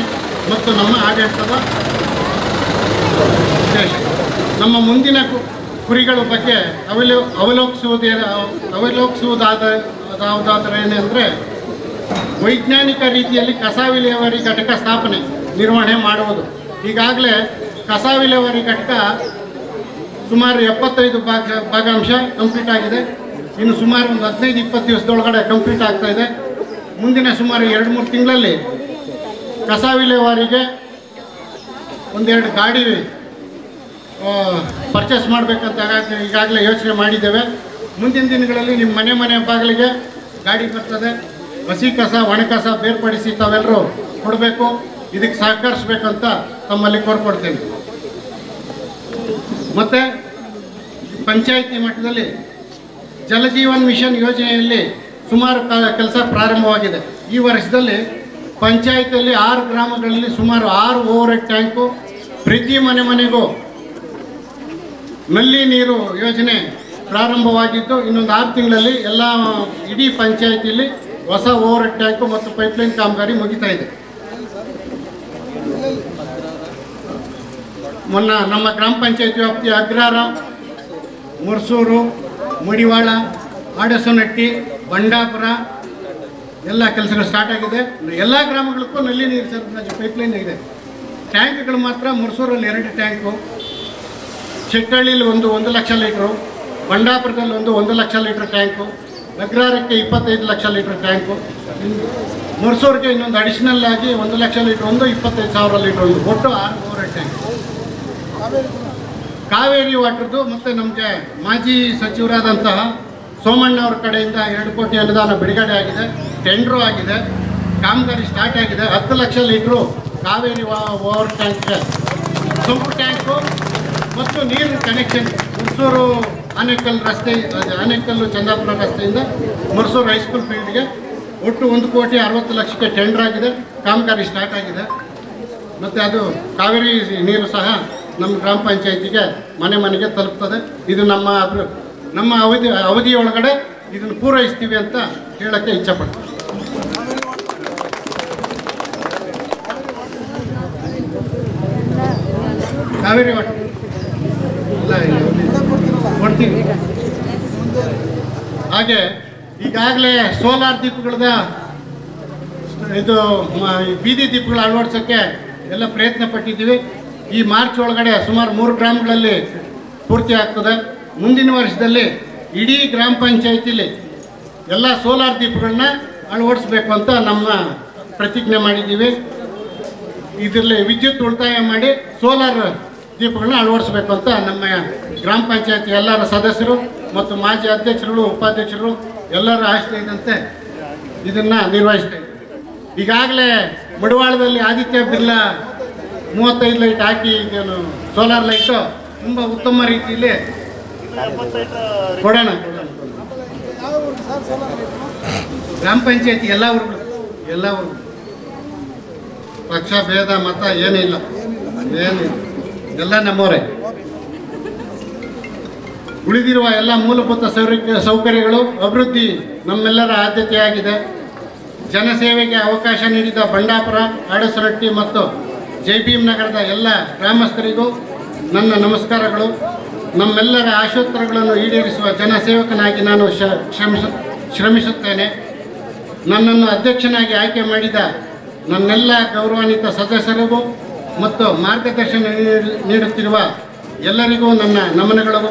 ಮತ್ತು ನಮ್ಮ ಆಡಳಿತದ ಉದ್ದೇಶ. ನಮ್ಮ ಮುಂದಿನ ಗುರಿಗಳ ಬಗ್ಗೆ ಅವಲೋಕಿಸುವುದಾದರೇನೆಂದರೆ, ವೈಜ್ಞಾನಿಕ ರೀತಿಯಲ್ಲಿ ಕಸ ವಿಲೇವಾರಿ ಘಟಕ ಸ್ಥಾಪನೆ ನಿರ್ವಹಣೆ ಮಾಡುವುದು. ಈಗಾಗಲೇ ಕಸ ವಿಲೇವಾರಿ ಘಟಕ ಸುಮಾರು 75 ಭಾಗಾಂಶ ಕಂಪ್ಲೀಟ್ ಆಗಿದೆ. ಇನ್ನು ಸುಮಾರು ಒಂದು 15-20 ದಿವಸದೊಳಗಡೆ ಕಂಪ್ಲೀಟ್ ಆಗ್ತಾ ಇದೆ. ಮುಂದಿನ ಸುಮಾರು 2-3 ತಿಂಗಳಲ್ಲಿ ಕಸ ವಿಲೇವಾರಿಗೆ 1-2 ಗಾಡಿ ಪರ್ಚೇಸ್ ಮಾಡಬೇಕಂತ ಈಗಾಗಲೇ ಯೋಚನೆ ಮಾಡಿದ್ದೇವೆ. ಮುಂದಿನ ದಿನಗಳಲ್ಲಿ ನಿಮ್ಮ ಮನೆ ಬಾಗಿಲಿಗೆ ಗಾಡಿ ಬರ್ತದೆ. ಹಸಿ ಕಸ ಒಣ ಕಸ ಬೇರ್ಪಡಿಸಿ ತಾವೆಲ್ಲರೂ ಕೊಡಬೇಕು. ಇದಕ್ಕೆ ಸಹಕರಿಸಬೇಕಂತ ತಮ್ಮಲ್ಲಿ ಕೋರ್ಕೊಡ್ತೇನೆ. ಮತ್ತು ಪಂಚಾಯಿತಿ ಮಟ್ಟದಲ್ಲಿ ಜಲಜೀವನ್ ಮಿಷನ್ ಯೋಜನೆಯಲ್ಲಿ ಸುಮಾರು ಕೆಲಸ ಪ್ರಾರಂಭವಾಗಿದೆ. ಈ ವರ್ಷದಲ್ಲಿ ಪಂಚಾಯಿತಿಯಲ್ಲಿ 6 ಗ್ರಾಮಗಳಲ್ಲಿ ಸುಮಾರು 6 ಓವರ್ಹೆಡ್ ಟ್ಯಾಂಕು, ಪ್ರತಿ ಮನೆಗೂ ನಲ್ಲಿ ನೀರು ಯೋಜನೆ ಪ್ರಾರಂಭವಾಗಿದ್ದು, ಇನ್ನೊಂದು 6 ತಿಂಗಳಲ್ಲಿ ಎಲ್ಲ ಇಡೀ ಪಂಚಾಯಿತಿಯಲ್ಲಿ ಹೊಸ ಓವರ್ಹೆಡ್ ಟ್ಯಾಂಕು ಮತ್ತು ಪೈಪ್ಲೈನ್ ಕಾಮಗಾರಿ ಮುಗಿತಾ ಇದೆ. ಮೊನ್ನೆ ನಮ್ಮ ಗ್ರಾಮ ಪಂಚಾಯಿತಿ ವ್ಯಾಪ್ತಿಯ ಅಗ್ರಹಾರ, ಮುರ್ಸೂರು, ಮಡಿವಾಳ, ಆಡಸನಟ್ಟಿ, ಬಂಡಾಪುರ ಎಲ್ಲ ಕೆಲಸಗಳು ಸ್ಟಾರ್ಟ್ ಆಗಿದೆ. ಎಲ್ಲ ಗ್ರಾಮಗಳಿಗೂ ನಲ್ಲಿ ನೀರು ಸರಬರಾಜು ಪೈಪ್ಲೈನ್ ಇದೆ. ಟ್ಯಾಂಕ್ಗಳು ಮಾತ್ರ ಮುರ್ಸೂರಲ್ಲಿ 2 ಟ್ಯಾಂಕು, ಚೆಟ್ಟಳ್ಳಿಲಿ 1 ಲಕ್ಷ ಲೀಟ್ರು, ಬಂಡಾಪುರದಲ್ಲಿ 1 ಲಕ್ಷ ಲೀಟ್ರ್ ಟ್ಯಾಂಕು, ಅಗ್ರಹಾರಕ್ಕೆ 25 ಲಕ್ಷ ಲೀಟ್ರ್ ಟ್ಯಾಂಕು, ಮುರ್ಸೂರಿಗೆ ಇನ್ನೊಂದು ಅಡಿಷನಲ್ ಆಗಿ 1 ಲಕ್ಷ ಲೀಟ್ರ್ 25,000 ಲೀಟ್ರ್ ಒಟ್ಟು 6 ಓವರ್ಹೆಡ್ ಟ್ಯಾಂಕ್. ಕಾವೇರಿ ವಾಟರ್ದು ಮತ್ತು ನಮಗೆ ಮಾಜಿ ಸಚಿವರಾದಂತಹ ಸೋಮಣ್ಣವ್ರ ಕಡೆಯಿಂದ 2 ಕೋಟಿ ಅನುದಾನ ಬಿಡುಗಡೆ ಆಗಿದೆ. ಟೆಂಡ್ರು ಆಗಿದೆ, ಕಾಮಗಾರಿ ಸ್ಟಾರ್ಟ್ ಆಗಿದೆ. 10 ಲಕ್ಷ ಲೀಟ್ರು ಕಾವೇರಿ ಓವರ್ ಟ್ಯಾಂಕ್ಗೆ ಸೊಂಪು ಟ್ಯಾಂಕು ಮತ್ತು ನೀರಿನ ಕನೆಕ್ಷನ್ ಮುರ್ಸೂರು ಆನೇಕಲ್ಲು ಚಂದಾಪುರ ರಸ್ತೆಯಿಂದ ಮುರ್ಸೂರು ಹೈಸ್ಕೂಲ್ ಫೀಲ್ಡ್ಗೆ ಒಟ್ಟು 1,60,00,000ಕ್ಕೆ ಟೆಂಡರ್ ಆಗಿದೆ. ಕಾಮಗಾರಿ ಸ್ಟಾರ್ಟ್ ಆಗಿದೆ. ಮತ್ತು ಅದು ಕಾವೇರಿ ನೀರು ಸಹ ನಮ್ಮ ಗ್ರಾಮ ಪಂಚಾಯಿತಿಗೆ ಮನೆಗೆ ತಲುಪ್ತದೆ. ಇದು ನಮ್ಮ ಅವಧಿಯೊಳಗಡೆ ಇದನ್ನು ಪೂರೈಸ್ತೀವಿ ಅಂತ ಹೇಳೋಕ್ಕೆ ಇಚ್ಛೆಪಡ್ತೀನಿ. ಕಾವೇರಿ ವಾಟರ್ ಇಲ್ಲ ಕೊಡ್ತೀನಿ. ಹಾಗೆ ಈಗಾಗಲೇ ಸೋಲಾರ್ ದೀಪಗಳದ ಇದು ಬೀದಿ ದೀಪಗಳು ಅಳವಡಿಸೋಕ್ಕೆ ಎಲ್ಲ ಪ್ರಯತ್ನ ಪಟ್ಟಿದ್ದೀವಿ. ಈ ಮಾರ್ಚ್ ಒಳಗಡೆ ಸುಮಾರು 3 ಗ್ರಾಮಗಳಲ್ಲಿ ಪೂರ್ತಿ ಆಗ್ತದೆ. ಮುಂದಿನ ವರ್ಷದಲ್ಲಿ ಇಡೀ ಗ್ರಾಮ ಪಂಚಾಯತಿಲಿ ಎಲ್ಲ ಸೋಲಾರ್ ದೀಪಗಳನ್ನ ಅಳವಡಿಸ್ಬೇಕು ಅಂತ ನಮ್ಮ ಪ್ರತಿಜ್ಞೆ ಮಾಡಿದ್ದೀವಿ. ಇದರಲ್ಲಿ ವಿದ್ಯುತ್ ಉಳಿತಾಯ ಮಾಡಿ ಸೋಲಾರ್ ದೀಪಗಳನ್ನ ಅಳವಡಿಸ್ಬೇಕು ಅಂತ ನಮ್ಮ ಗ್ರಾಮ ಪಂಚಾಯತಿ ಎಲ್ಲರ ಸದಸ್ಯರು ಮತ್ತು ಮಾಜಿ ಅಧ್ಯಕ್ಷರುಗಳು ಉಪಾಧ್ಯಕ್ಷರು ಎಲ್ಲರ ಆಶಯದಂತೆ ಇದನ್ನು ನಿರ್ವಹಿಸ್ತಾ ಇದ್ದೀವಿ. ಈಗಾಗಲೇ ಮಡಿವಾಳದಲ್ಲಿ ಆದಿತ್ಯ ಬಿರ್ಲಾ 35 ಲೈಟ್ ಹಾಕಿ ಇದೇನು ಸೋಲಾರ್ ಲೈಟು ತುಂಬ ಉತ್ತಮ ರೀತಿಯಲ್ಲಿ ಕೊಡೋಣ. ಗ್ರಾಮ ಪಂಚಾಯತಿ ಎಲ್ಲ ಊರುಗಳು ಪಕ್ಷ ಭೇದ ಮತ ಏನಿಲ್ಲ ಎಲ್ಲ ನಮ್ಮವರೇ. ಉಳಿದಿರುವ ಎಲ್ಲ ಮೂಲಭೂತ ಸೌಕರ್ಯಗಳು ಅಭಿವೃದ್ಧಿ ನಮ್ಮೆಲ್ಲರ ಆದ್ಯತೆಯಾಗಿದೆ. ಜನಸೇವೆಗೆ ಅವಕಾಶ ನೀಡಿದ ಬಂಡಾಪುರ, ಆಡಸರಟ್ಟಿ ಮತ್ತು ಜೈಭೀಮ್ ನಗರದ ಎಲ್ಲ ಗ್ರಾಮಸ್ಥರಿಗೂ ನನ್ನ ನಮಸ್ಕಾರಗಳು. ನಮ್ಮೆಲ್ಲರ ಆಶೋತ್ತರಗಳನ್ನು ಈಡೇರಿಸುವ ಜನಸೇವಕನಾಗಿ ನಾನು ಶ್ರಮಿಸುತ್ತೇನೆ. ನನ್ನನ್ನು ಅಧ್ಯಕ್ಷನಾಗಿ ಆಯ್ಕೆ ಮಾಡಿದ ನನ್ನೆಲ್ಲ ಗೌರವಾನ್ವಿತ ಸದಸ್ಯರಿಗೂ ಮತ್ತು ಮಾರ್ಗದರ್ಶನ ನೀಡುತ್ತಿರುವ ಎಲ್ಲರಿಗೂ ನನ್ನ ನಮನಗಳು.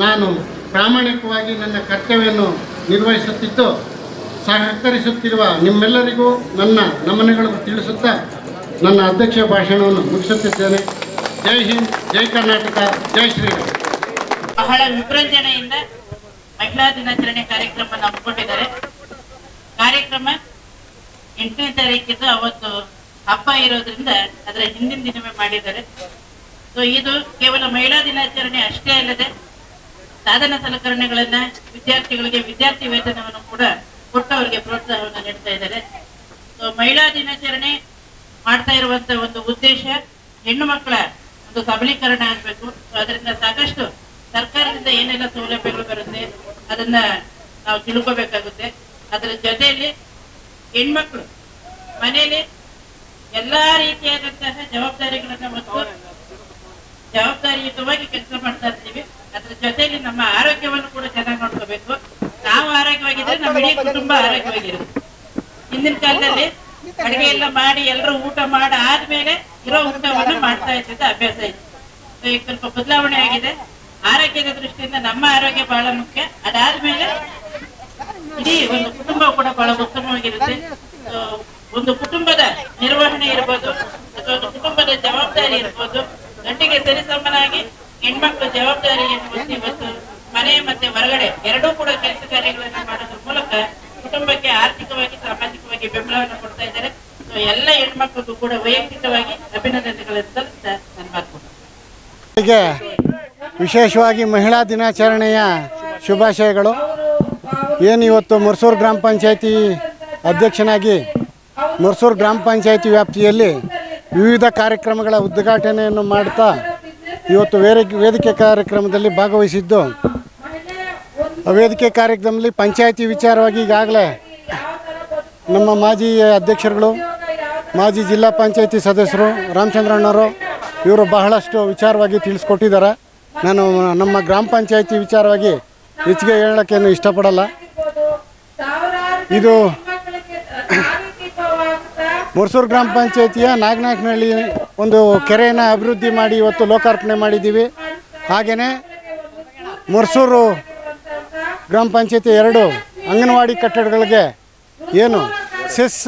ನಾನು ಪ್ರಾಮಾಣಿಕವಾಗಿ ನನ್ನ ಕರ್ತವ್ಯವನ್ನು ನಿರ್ವಹಿಸುತ್ತಿದ್ದು ಸಹಕರಿಸುತ್ತಿರುವ ನಿಮ್ಮೆಲ್ಲರಿಗೂ ನನ್ನ ನಮನಗಳು ತಿಳಿಸುತ್ತಾ ನನ್ನ ಅಧ್ಯಕ್ಷ ಭಾಷಣವನ್ನು ಮುಗಿಸುತ್ತಿದ್ದೇನೆ. ಜೈ ಹಿಂದ್, ಜೈ ಕರ್ನಾಟಕ, ಜೈ ಶ್ರೀರಾಮ್. ಬಹಳ ವಿಜೃಂಭಣೆಯಿಂದ ಮಹಿಳಾ ದಿನಾಚರಣೆ ಕಾರ್ಯಕ್ರಮವನ್ನು ಹಮ್ಮಿಕೊಂಡಿದ್ದಾರೆ. ಕಾರ್ಯಕ್ರಮ 8ನೇ ತಾರೀಕಿದ್ದು ಅವತ್ತು ಹಬ್ಬ ಇರೋದ್ರಿಂದ ಅದರ ಹಿಂದಿನ ದಿನವೇ ಮಾಡಿದ್ದಾರೆ. ಸೊ ಇದು ಕೇವಲ ಮಹಿಳಾ ದಿನಾಚರಣೆ ಅಷ್ಟೇ ಅಲ್ಲದೆ ಸಾಧನ ಸಲಕರಣೆಗಳನ್ನ ವಿದ್ಯಾರ್ಥಿಗಳಿಗೆ ವಿದ್ಯಾರ್ಥಿ ವೇತನವನ್ನು ಕೂಡ ಕೊಟ್ಟು ಅವರಿಗೆ ಪ್ರೋತ್ಸಾಹವನ್ನು ನೀಡ್ತಾ ಇದ್ದಾರೆ. ಸೊ ಮಹಿಳಾ ದಿನಾಚರಣೆ ಮಾಡ್ತಾ ಇರುವಂತ ಒಂದು ಉದ್ದೇಶ ಹೆಣ್ಣು ಮಕ್ಕಳ ಒಂದು ಸಬಲೀಕರಣ ಆಗಬೇಕು. ಅದರಿಂದ ಸಾಕಷ್ಟು ಸರ್ಕಾರದಿಂದ ಏನೆಲ್ಲ ಸೌಲಭ್ಯಗಳು ಬರುತ್ತೆ ಅದನ್ನ ನಾವು ತಿಳ್ಕೋಬೇಕಾಗುತ್ತೆ. ಅದರ ಜೊತೆಯಲ್ಲಿ ಹೆಣ್ಮಕ್ಳು ಮನೆಯಲ್ಲಿ ಎಲ್ಲಾ ರೀತಿಯಾದಂತಹ ಜವಾಬ್ದಾರಿಗಳನ್ನ ಹೊತ್ತು ಜವಾಬ್ದಾರಿಯುತವಾಗಿ ಕೆಲಸ ಮಾಡ್ತಾ ಇರ್ತೀವಿ. ಅದ್ರ ಜೊತೆಯಲ್ಲಿ ನಮ್ಮ ಆರೋಗ್ಯವನ್ನು ಕೂಡ ಚೆನ್ನಾಗಿ ನೋಡ್ಕೋಬೇಕು. ನಾವು ಆರೋಗ್ಯವಾಗಿದ್ರೆ ನಮ್ಮ ಇಡೀ ಕುಟುಂಬ ಆರೋಗ್ಯವಾಗಿರುತ್ತೆ. ಹಿಂದಿನ ಕಾಲದಲ್ಲಿ ಅಡಿಗೆ ಎಲ್ಲ ಮಾಡಿ ಎಲ್ಲರೂ ಊಟ ಮಾಡಿ ಆದ್ಮೇಲೆ ಇರೋ ಊಟವನ್ನು ಮಾಡ್ತಾ ಇದ್ದಿದ್ದ ಅಭ್ಯಾಸ ಇತ್ತು. ಈಗ ಸ್ವಲ್ಪ ಬದಲಾವಣೆ ಆಗಿದೆ. ಆರೋಗ್ಯದ ದೃಷ್ಟಿಯಿಂದ ನಮ್ಮ ಆರೋಗ್ಯ ಬಹಳ ಮುಖ್ಯ. ಅದಾದ್ಮೇಲೆ ಇಡೀ ಒಂದು ಕುಟುಂಬ ಕೂಡ ಬಹಳ ಉತ್ತಮವಾಗಿರುತ್ತೆ. ಒಂದು ಕುಟುಂಬದ ನಿರ್ವಹಣೆ ಇರ್ಬೋದು ಅಥವಾ ಒಂದು ಕುಟುಂಬದ ಜವಾಬ್ದಾರಿ ಇರ್ಬೋದು. ಗಂಡಿಗೆ ಸರಿಸಮನಾಗಿ ಹೆಣ್ಮಕ್ಳ ಜವಾಬ್ದಾರಿಯನ್ನು ಹೊತ್ತು ಇವತ್ತು ಮನೆ ಮತ್ತೆ ಹೊರಗಡೆ ಎರಡೂ ಕೂಡ ಕೆಲಸ ಕಾರ್ಯಗಳನ್ನ ಮಾಡೋದ್ರ ಮೂಲಕ ಕುಟುಂಬಕ್ಕೆ ಆರ್ಥಿಕವಾಗಿ ಸಾಮಾಜಿಕವಾಗಿ ಬೆಂಬಲವನ್ನು ಕೊಡ್ತಾ ಇದ್ದಾರೆ. ಎಲ್ಲ ಹೆಣ್ಮಕ್ಳಿಗೂ ಕೂಡ ವೈಯಕ್ತಿಕವಾಗಿ ಅಭಿನಂದನೆಗಳನ್ನು ಸಲ್ಲಿಸ್ತಾ ನನ್ನ ಮಾತು. ವಿಶೇಷವಾಗಿ ಮಹಿಳಾ ದಿನಾಚರಣೆಯ ಶುಭಾಶಯಗಳು. ಏನು ಇವತ್ತು ಮುರ್ಸೂರು ಗ್ರಾಮ ಪಂಚಾಯತಿ ಅಧ್ಯಕ್ಷನಾಗಿ ಮುರ್ಸೂರು ಗ್ರಾಮ ಪಂಚಾಯತಿ ವ್ಯಾಪ್ತಿಯಲ್ಲಿ ವಿವಿಧ ಕಾರ್ಯಕ್ರಮಗಳ ಉದ್ಘಾಟನೆಯನ್ನು ಮಾಡ್ತಾ ಇವತ್ತು ವೇದಿಕೆ ಕಾರ್ಯಕ್ರಮದಲ್ಲಿ ಭಾಗವಹಿಸಿದ್ದು, ವೇದಿಕೆ ಕಾರ್ಯಕ್ರಮದಲ್ಲಿ ಪಂಚಾಯತಿ ವಿಚಾರವಾಗಿ ಈಗಾಗಲೇ ನಮ್ಮ ಮಾಜಿ ಅಧ್ಯಕ್ಷರುಗಳು, ಮಾಜಿ ಜಿಲ್ಲಾ ಪಂಚಾಯತಿ ಸದಸ್ಯರು ರಾಮಚಂದ್ರಣ್ಣವರು ಇವರು ಬಹಳಷ್ಟು ವಿಚಾರವಾಗಿ ತಿಳಿಸ್ಕೊಟ್ಟಿದ್ದಾರೆ. ನಾನು ನಮ್ಮ ಗ್ರಾಮ ಪಂಚಾಯತಿ ವಿಚಾರವಾಗಿ ಹೆಚ್ಚಿಗೆ ಹೇಳೋಕ್ಕೇನು ಇಷ್ಟಪಡಲ್ಲ. ಇದು ಮುರ್ಸೂರು ಗ್ರಾಮ ಪಂಚಾಯತಿಯ ನಾಗನಾಯಕನಹಳ್ಳಿ ಒಂದು ಕೆರೆಯನ್ನು ಅಭಿವೃದ್ಧಿ ಮಾಡಿ ಇವತ್ತು ಲೋಕಾರ್ಪಣೆ ಮಾಡಿದ್ದೀವಿ. ಹಾಗೆಯೇ ಮುರ್ಸೂರು ಗ್ರಾಮ ಪಂಚಾಯತಿ 2 ಅಂಗನವಾಡಿ ಕಟ್ಟಡಗಳಿಗೆ ಏನು ಸೆಸ್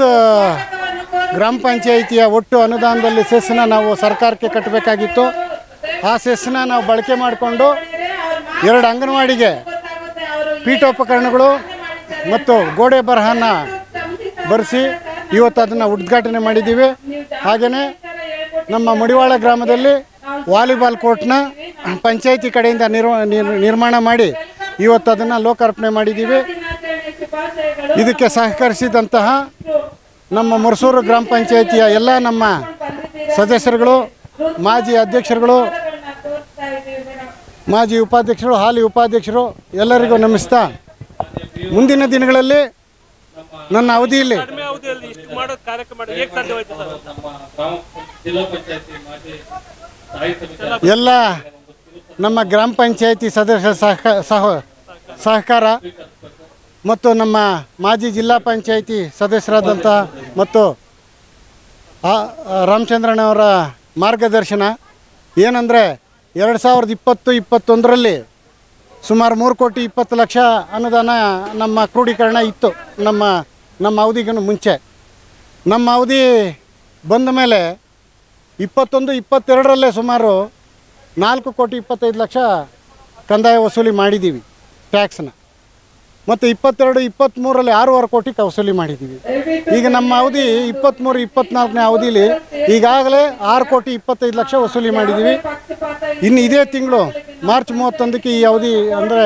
ಗ್ರಾಮ ಪಂಚಾಯಿತಿಯ ಒಟ್ಟು ಅನುದಾನದಲ್ಲಿ ಸೆಸ್ನ ನಾವು ಸರ್ಕಾರಕ್ಕೆ ಕಟ್ಟಬೇಕಾಗಿತ್ತು. ಆ ಸೆಸ್ನ ನಾವು ಬಳಕೆ ಮಾಡಿಕೊಂಡು 2 ಅಂಗನವಾಡಿಗೆ ಪೀಠೋಪಕರಣಗಳು ಮತ್ತು ಗೋಡೆ ಬರಹನ ಬರೆಸಿ ಇವತ್ತು ಅದನ್ನು ಉದ್ಘಾಟನೆ ಮಾಡಿದ್ದೀವಿ. ಹಾಗೆಯೇ ನಮ್ಮ ಮಡಿವಾಳ ಗ್ರಾಮದಲ್ಲಿ ವಾಲಿಬಾಲ್ ಕೋರ್ಟ್ನ ಪಂಚಾಯಿತಿ ಕಡೆಯಿಂದ ನಿರ್ಮಾಣ ಮಾಡಿ ಇವತ್ತು ಅದನ್ನು ಲೋಕಾರ್ಪಣೆ ಮಾಡಿದ್ದೀವಿ. ಇದಕ್ಕೆ ಸಹಕರಿಸಿದಂತಹ ನಮ್ಮ ಮುರ್ಸೂರು ಗ್ರಾಮ ಪಂಚಾಯಿತಿಯ ಎಲ್ಲ ನಮ್ಮ ಸದಸ್ಯರುಗಳು, ಮಾಜಿ ಅಧ್ಯಕ್ಷರುಗಳು, ಮಾಜಿ ಉಪಾಧ್ಯಕ್ಷರು, ಹಾಲಿ ಉಪಾಧ್ಯಕ್ಷರು ಎಲ್ಲರಿಗೂ ನಮಿಸ್ತಾ, ಮುಂದಿನ ದಿನಗಳಲ್ಲಿ ನನ್ನ ಅವಧಿಯಲ್ಲಿ ಜಿಲ್ಲಾ ಪಂಚಾಯತಿ ಮಾಜಿ ಎಲ್ಲ ನಮ್ಮ ಗ್ರಾಮ ಪಂಚಾಯಿತಿ ಸದಸ್ಯರ ಸಹಕಾರ ಮತ್ತು ನಮ್ಮ ಮಾಜಿ ಜಿಲ್ಲಾ ಪಂಚಾಯಿತಿ ಸದಸ್ಯರಾದಂಥ ಮತ್ತು ರಾಮಚಂದ್ರಣ್ಣವರ ಮಾರ್ಗದರ್ಶನ ಏನಂದರೆ 2020-21ರಲ್ಲಿ ಸುಮಾರು 3,20,00,000 ಅನುದಾನ ನಮ್ಮ ಕ್ರೋಢೀಕರಣ ಇತ್ತು ನಮ್ಮ ಅವಧಿಗೂ ಮುಂಚೆ. ನಮ್ಮ ಅವಧಿ ಬಂದ ಮೇಲೆ 21-22ರಲ್ಲೇ ಸುಮಾರು 4,25,00,000 ಕಂದಾಯ ವಸೂಲಿ ಮಾಡಿದ್ದೀವಿ ಟ್ಯಾಕ್ಸ್ನ. ಮತ್ತು 22-23ರಲ್ಲಿ 6.5 ಕೋಟಿ ವಸೂಲಿ ಮಾಡಿದ್ದೀವಿ. ಈಗ ನಮ್ಮ ಅವಧಿ 23-24ನೇ ಅವಧಿಲಿ ಈಗಾಗಲೇ 6,25,00,000 ವಸೂಲಿ ಮಾಡಿದ್ದೀವಿ. ಇನ್ನು ಇದೇ ತಿಂಗಳು ಮಾರ್ಚ್ 31ಕ್ಕೆ ಈ ಅವಧಿ ಅಂದರೆ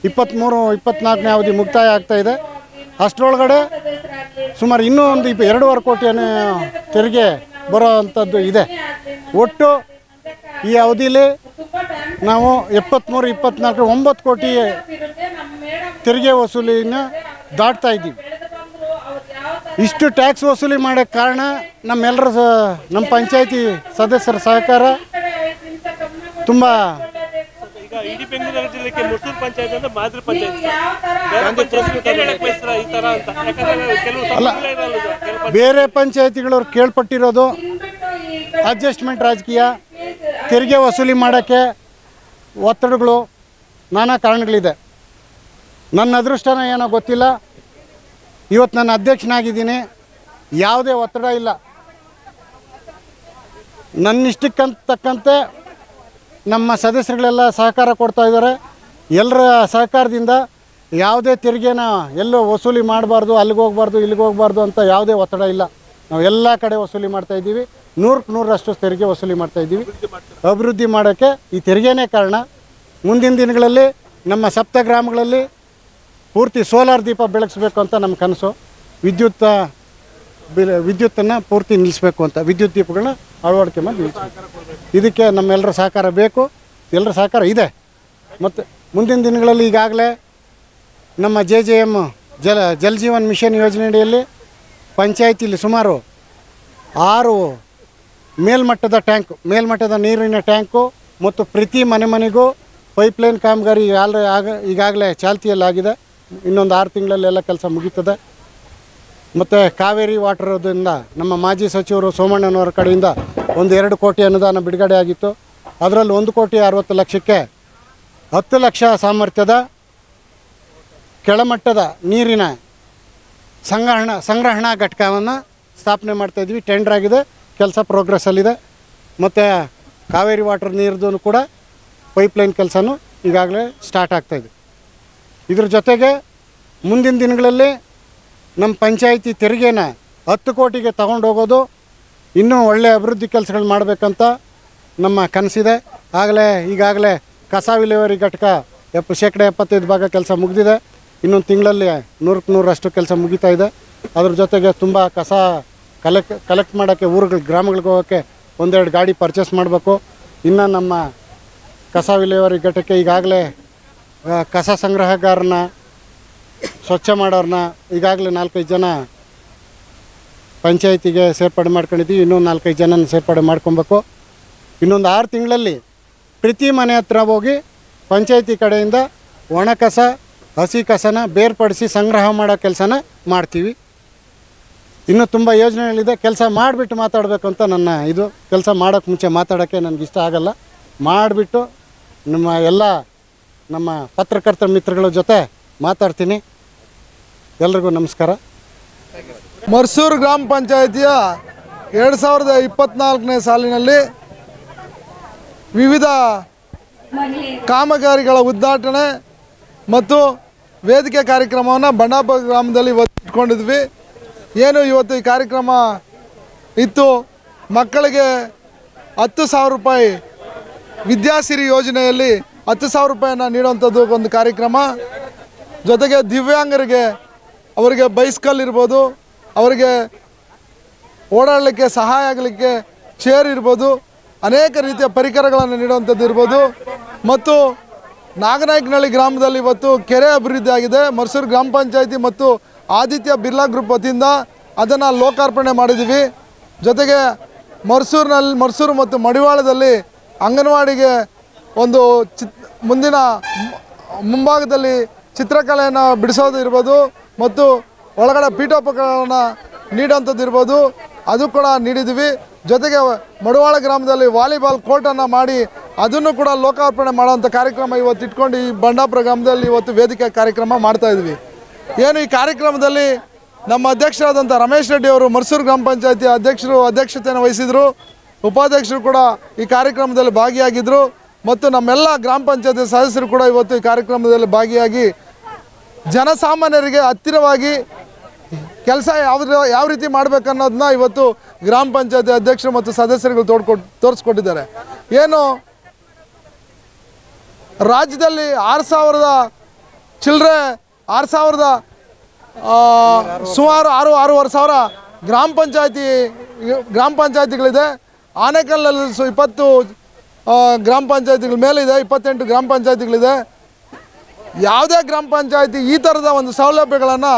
23-24ನೇ ಅವಧಿ ಮುಕ್ತಾಯ ಆಗ್ತಾಯಿದೆ. ಅಷ್ಟರೊಳಗಡೆ ಸುಮಾರು ಇನ್ನೂ ಒಂದು 2.5 ಕೋಟಿ ತೆರಿಗೆ ಬರೋ ಅಂಥದ್ದು ಇದೆ. ಒಟ್ಟು ಈ ಅವಧಿಲಿ ನಾವು 23-24 9 ಕೋಟಿ ತೆರಿಗೆ ವಸೂಲಿನ ದಾಟ್ತಾ ಇದ್ದೀವಿ. ಇಷ್ಟು ಟ್ಯಾಕ್ಸ್ ವಸೂಲಿ ಮಾಡೋಕ್ಕೆ ಕಾರಣ ನಮ್ಮ ಪಂಚಾಯಿತಿ ಸದಸ್ಯರ ಸಹಕಾರ ತುಂಬ. ಇಡೀ ಬೆಂಗಳೂರು ಜಿಲ್ಲೆಗೆ ಮುರ್ಸೂರು ಪಂಚಾಯತ್ ಅಂದ್ರೆ ಮಾದರಿ ಪಂಚಾಯತ್. ಅಲ್ಲ, ಬೇರೆ ಪಂಚಾಯತಿಗಳವ್ರು ಕೇಳ್ಪಟ್ಟಿರೋದು ಅಡ್ಜಸ್ಟ್ಮೆಂಟ್ ರಾಜಕೀಯ, ತೆರಿಗೆ ವಸೂಲಿ ಮಾಡೋಕ್ಕೆ ಒತ್ತಡಗಳು, ನಾನಾ ಕಾರಣಗಳಿದೆ. ನನ್ನ ಅದೃಷ್ಟನ ಏನೋ ಗೊತ್ತಿಲ್ಲ, ಇವತ್ತು ನಾನು ಅಧ್ಯಕ್ಷನಾಗಿದ್ದೀನಿ. ಯಾವುದೇ ಒತ್ತಡ ಇಲ್ಲ. ನನ್ನ ಇಷ್ಟಕ್ಕಂತ ತಕ್ಕಂತೆ ನಮ್ಮ ಸದಸ್ಯರುಗಳೆಲ್ಲ ಸಹಕಾರ ಕೊಡ್ತಾ ಇದ್ದಾರೆ. ಎಲ್ಲರ ಸಹಕಾರದಿಂದ ಯಾವುದೇ ತೆರಿಗೆನ ಎಲ್ಲೋ ವಸೂಲಿ ಮಾಡಬಾರ್ದು, ಅಲ್ಲಿಗೆ ಹೋಗಬಾರ್ದು ಇಲ್ಲಿಗೆ ಹೋಗಬಾರ್ದು ಅಂತ ಯಾವುದೇ ಒತ್ತಡ ಇಲ್ಲ. ನಾವು ಎಲ್ಲ ಕಡೆ ವಸೂಲಿ ಮಾಡ್ತಾಯಿದ್ದೀವಿ. 100% ತೆರಿಗೆ ವಸೂಲಿ ಮಾಡ್ತಾಯಿದ್ದೀವಿ. ಅಭಿವೃದ್ಧಿ ಮಾಡೋಕ್ಕೆ ಈ ತೆರಿಗೆನೇ ಕಾರಣ. ಮುಂದಿನ ದಿನಗಳಲ್ಲಿ ನಮ್ಮ ಸಪ್ತಗ್ರಾಮಗಳಲ್ಲಿ ಪೂರ್ತಿ ಸೋಲಾರ್ ದೀಪ ಬೆಳಗಿಸ್ಬೇಕು ಅಂತ ನಮ್ಮ ಕನಸು. ವಿದ್ಯುತ್ತನ್ನು ಪೂರ್ತಿ ನಿಲ್ಲಿಸಬೇಕು ಅಂತ, ವಿದ್ಯುತ್ ದೀಪಗಳನ್ನ ಅಳವಡಿಕೆ ಮಾಡಿ ನಿಲ್ಲಿಸಬೇಕು. ಇದಕ್ಕೆ ನಮ್ಮೆಲ್ಲರ ಸಹಕಾರ ಬೇಕು. ಎಲ್ಲರ ಸಹಕಾರ ಇದೆ. ಮತ್ತು ಮುಂದಿನ ದಿನಗಳಲ್ಲಿ ಈಗಾಗಲೇ ನಮ್ಮ JJM ಜಲ್ ಜೀವನ್ ಮಿಷನ್ ಯೋಜನೆಯಡಿಯಲ್ಲಿ ಪಂಚಾಯಿತಿಲಿ ಸುಮಾರು 6 ಮೇಲ್ಮಟ್ಟದ ನೀರಿನ ಟ್ಯಾಂಕು ಮತ್ತು ಪ್ರತಿ ಮನೆಗೂ ಪೈಪ್ಲೈನ್ ಕಾಮಗಾರಿ ಈಗಾಗಲೇ ಚಾಲ್ತಿಯಲ್ಲಾಗಿದೆ. ಇನ್ನೊಂದು 6 ತಿಂಗಳಲ್ಲೆಲ್ಲ ಕೆಲಸ ಮುಗೀತದೆ. ಮತ್ತು ಕಾವೇರಿ ವಾಟರ್ದಿಂದ ನಮ್ಮ ಮಾಜಿ ಸಚಿವರು ಸೋಮಣ್ಣನವರ ಕಡೆಯಿಂದ 1-2 ಕೋಟಿ ಅನುದಾನ ಬಿಡುಗಡೆ ಆಗಿತ್ತು. ಅದರಲ್ಲಿ 1,60,00,000ಕ್ಕೆ 10 ಲಕ್ಷ ಸಾಮರ್ಥ್ಯದ ಕೆಳಮಟ್ಟದ ನೀರಿನ ಸಂಗ್ರಹಣಾ ಘಟಕವನ್ನು ಸ್ಥಾಪನೆ ಮಾಡ್ತಾಯಿದ್ವಿ. ಟೆಂಡರ್ ಆಗಿದೆ, ಕೆಲಸ ಪ್ರೋಗ್ರೆಸ್ಸಲ್ಲಿದೆ. ಮತ್ತು ಕಾವೇರಿ ವಾಟರ್ ನೀರ್ದು ಕೂಡ ಪೈಪ್ಲೈನ್ ಕೆಲಸನೂ ಈಗಾಗಲೇ ಸ್ಟಾರ್ಟ್ ಆಗ್ತಾಯಿದೆ. ಇದ್ರ ಜೊತೆಗೆ ಮುಂದಿನ ದಿನಗಳಲ್ಲಿ ನಮ್ಮ ಪಂಚಾಯಿತಿ ತೆರಿಗೆನ 10 ಕೋಟಿಗೆ ತಗೊಂಡೋಗೋದು, ಇನ್ನೂ ಒಳ್ಳೆಯ ಅಭಿವೃದ್ಧಿ ಕೆಲಸಗಳು ಮಾಡಬೇಕಂತ ನಮ್ಮ ಕನಸಿದೆ. ಈಗಾಗಲೇ ಕಸ ವಿಲೇವಾರಿ ಘಟಕ 75% ಕೆಲಸ ಮುಗಿದಿದೆ. ಇನ್ನೊಂದು ತಿಂಗಳಲ್ಲಿ 100% ಕೆಲಸ ಮುಗಿತಾ ಇದೆ. ಅದ್ರ ಜೊತೆಗೆ ತುಂಬ ಕಸ ಕಲೆಕ್ಟ್ ಮಾಡೋಕ್ಕೆ ಗ್ರಾಮಗಳಿಗೆ ಹೋಗೋಕ್ಕೆ 1-2 ಗಾಡಿ ಪರ್ಚೇಸ್ ಮಾಡಬೇಕು. ಇನ್ನು ನಮ್ಮ ಕಸ ವಿಲೇವಾರಿ ಘಟಕಕ್ಕೆ ಈಗಾಗಲೇ ಕಸ ಸಂಗ್ರಹಗಾರನ, ಸ್ವಚ್ಛ ಮಾಡೋರನ್ನ ಈಗಾಗಲೇ 4-5 ಜನ ಪಂಚಾಯಿತಿಗೆ ಸೇರ್ಪಡೆ ಮಾಡ್ಕೊಂಡಿದ್ದೀವಿ. ಇನ್ನೊಂದು 4-5 ಜನನ ಸೇರ್ಪಡೆ ಮಾಡ್ಕೊಬೇಕು. ಇನ್ನೊಂದು 6 ತಿಂಗಳಲ್ಲಿ ಪ್ರತಿ ಮನೆ ಹತ್ರ ಹೋಗಿ ಪಂಚಾಯಿತಿ ಕಡೆಯಿಂದ ಒಣ ಕಸ, ಹಸಿ ಕಸನ ಬೇರ್ಪಡಿಸಿ ಸಂಗ್ರಹ ಮಾಡೋ ಕೆಲಸನ ಮಾಡ್ತೀವಿ. ಇನ್ನೂ ತುಂಬ ಯೋಜನೆಗಳಿದೆ. ಕೆಲಸ ಮಾಡಿಬಿಟ್ಟು ಮಾತಾಡಬೇಕು ಅಂತ ನನ್ನ ಇದು. ಕೆಲಸ ಮಾಡೋಕ್ಕೆ ಮುಂಚೆ ಮಾತಾಡೋಕ್ಕೆ ನನಗಿಷ್ಟ ಆಗಲ್ಲ. ಮಾಡಿಬಿಟ್ಟು ನಮ್ಮ ಪತ್ರಕರ್ತ ಮಿತ್ರಗಳ ಜೊತೆ ಮಾತಾಡ್ತೀನಿ. ಎಲ್ರಿಗೂ ನಮಸ್ಕಾರ. ಮರ್ಸೂರು ಗ್ರಾಮ ಪಂಚಾಯಿತಿಯ 2024ನೇ ಸಾಲಿನಲ್ಲಿ ವಿವಿಧ ಕಾಮಗಾರಿಗಳ ಉದ್ಘಾಟನೆ ಮತ್ತು ವೇದಿಕೆ ಕಾರ್ಯಕ್ರಮವನ್ನು ಬಂಡಾಪುರ ಗ್ರಾಮದಲ್ಲಿ ಇವತ್ತು ಇಟ್ಕೊಂಡಿದ್ವಿ. ಏನು ಇವತ್ತು ಈ ಕಾರ್ಯಕ್ರಮ ಇತ್ತು, ಮಕ್ಕಳಿಗೆ 10,000 ರೂಪಾಯಿ ವಿದ್ಯಾಸಿರಿ ಯೋಜನೆಯಲ್ಲಿ 10,000 ರೂಪಾಯಿನ ನೀಡುವಂಥದ್ದು ಒಂದು ಕಾರ್ಯಕ್ರಮ. ಜೊತೆಗೆ ದಿವ್ಯಾಂಗರಿಗೆ ಅವರಿಗೆ ಬೈಸ್ಕಲ್ ಇರ್ಬೋದು, ಅವರಿಗೆ ಓಡಾಡಲಿಕ್ಕೆ ಸಹಾಯ ಆಗಲಿಕ್ಕೆ ಚೇರ್ ಇರ್ಬೋದು, ಅನೇಕ ರೀತಿಯ ಪರಿಕರಗಳನ್ನು ನೀಡುವಂಥದ್ದು ಇರ್ಬೋದು. ಮತ್ತು ನಾಗನಾಯಕನಹಳ್ಳಿ ಗ್ರಾಮದಲ್ಲಿ ಇವತ್ತು ಕೆರೆ ಅಭಿವೃದ್ಧಿ ಆಗಿದೆ. ಮರ್ಸೂರು ಗ್ರಾಮ ಪಂಚಾಯಿತಿ ಮತ್ತು ಆದಿತ್ಯ ಬಿರ್ಲಾ ಗ್ರೂಪ್ ವತಿಯಿಂದ ಅದನ್ನು ಲೋಕಾರ್ಪಣೆ ಮಾಡಿದ್ದೀವಿ. ಜೊತೆಗೆ ಮರ್ಸೂರು ಮತ್ತು ಮಡಿವಾಳದಲ್ಲಿ ಅಂಗನವಾಡಿಗೆ ಒಂದು ಮುಂದಿನ ಮುಂಭಾಗದಲ್ಲಿ ಚಿತ್ರಕಲೆಯನ್ನು ಬಿಡಿಸೋದು ಇರ್ಬೋದು ಮತ್ತು ಒಳಗಡೆ ಪೀಠೋಪಕರಣ ನೀಡೋಂಥದ್ದು ಇರ್ಬೋದು, ಅದು ಕೂಡ ನೀಡಿದ್ದೀವಿ. ಜೊತೆಗೆ ಮಡುವಾಳ ಗ್ರಾಮದಲ್ಲಿ ವಾಲಿಬಾಲ್ ಕೋರ್ಟನ್ನು ಮಾಡಿ ಅದನ್ನು ಕೂಡ ಲೋಕಾರ್ಪಣೆ ಮಾಡೋವಂಥ ಕಾರ್ಯಕ್ರಮ ಇವತ್ತು ಇಟ್ಕೊಂಡು ಈ ಬಂಡಾಪುರ ಗ್ರಾಮದಲ್ಲಿ ಇವತ್ತು ವೇದಿಕೆ ಕಾರ್ಯಕ್ರಮ ಮಾಡ್ತಾಯಿದ್ವಿ. ಏನು ಈ ಕಾರ್ಯಕ್ರಮದಲ್ಲಿ ನಮ್ಮ ಅಧ್ಯಕ್ಷರಾದಂಥ ರಮೇಶ್ ರೆಡ್ಡಿ ಅವರು ಮರ್ಸೂರು ಗ್ರಾಮ ಪಂಚಾಯತಿ ಅಧ್ಯಕ್ಷತೆಯನ್ನು ವಹಿಸಿದರು. ಉಪಾಧ್ಯಕ್ಷರು ಕೂಡ ಈ ಕಾರ್ಯಕ್ರಮದಲ್ಲಿ ಭಾಗಿಯಾಗಿದ್ದರು ಮತ್ತು ನಮ್ಮೆಲ್ಲ ಗ್ರಾಮ ಪಂಚಾಯತಿ ಸದಸ್ಯರು ಕೂಡ ಇವತ್ತು ಈ ಕಾರ್ಯಕ್ರಮದಲ್ಲಿ ಭಾಗಿಯಾಗಿ ಜನಸಾಮಾನ್ಯರಿಗೆ ಹತ್ತಿರವಾಗಿ ಕೆಲಸ ಯಾವ ರೀತಿ ಮಾಡಬೇಕನ್ನೋದನ್ನ ಇವತ್ತು ಗ್ರಾಮ ಪಂಚಾಯತಿ ಅಧ್ಯಕ್ಷರು ಮತ್ತು ಸದಸ್ಯರುಗಳು ತೋರಿಸ್ಕೊಟ್ಟಿದ್ದಾರೆ. ಏನು ರಾಜ್ಯದಲ್ಲಿ 6,000 ಚಿಲ್ಲರೆ 6,000 ಸುಮಾರು 6,500 ಗ್ರಾಮ ಪಂಚಾಯತಿಗಳಿದೆ. ಆನೇಕಲ್ನಲ್ಲಿ 20 ಗ್ರಾಮ ಪಂಚಾಯತಿಗಳ ಮೇಲಿದೆ, 28 ಗ್ರಾಮ ಪಂಚಾಯತಿಗಳಿದೆ. ಯಾವುದೇ ಗ್ರಾಮ ಪಂಚಾಯತಿ ಈ ಥರದ ಒಂದು ಸೌಲಭ್ಯಗಳನ್ನು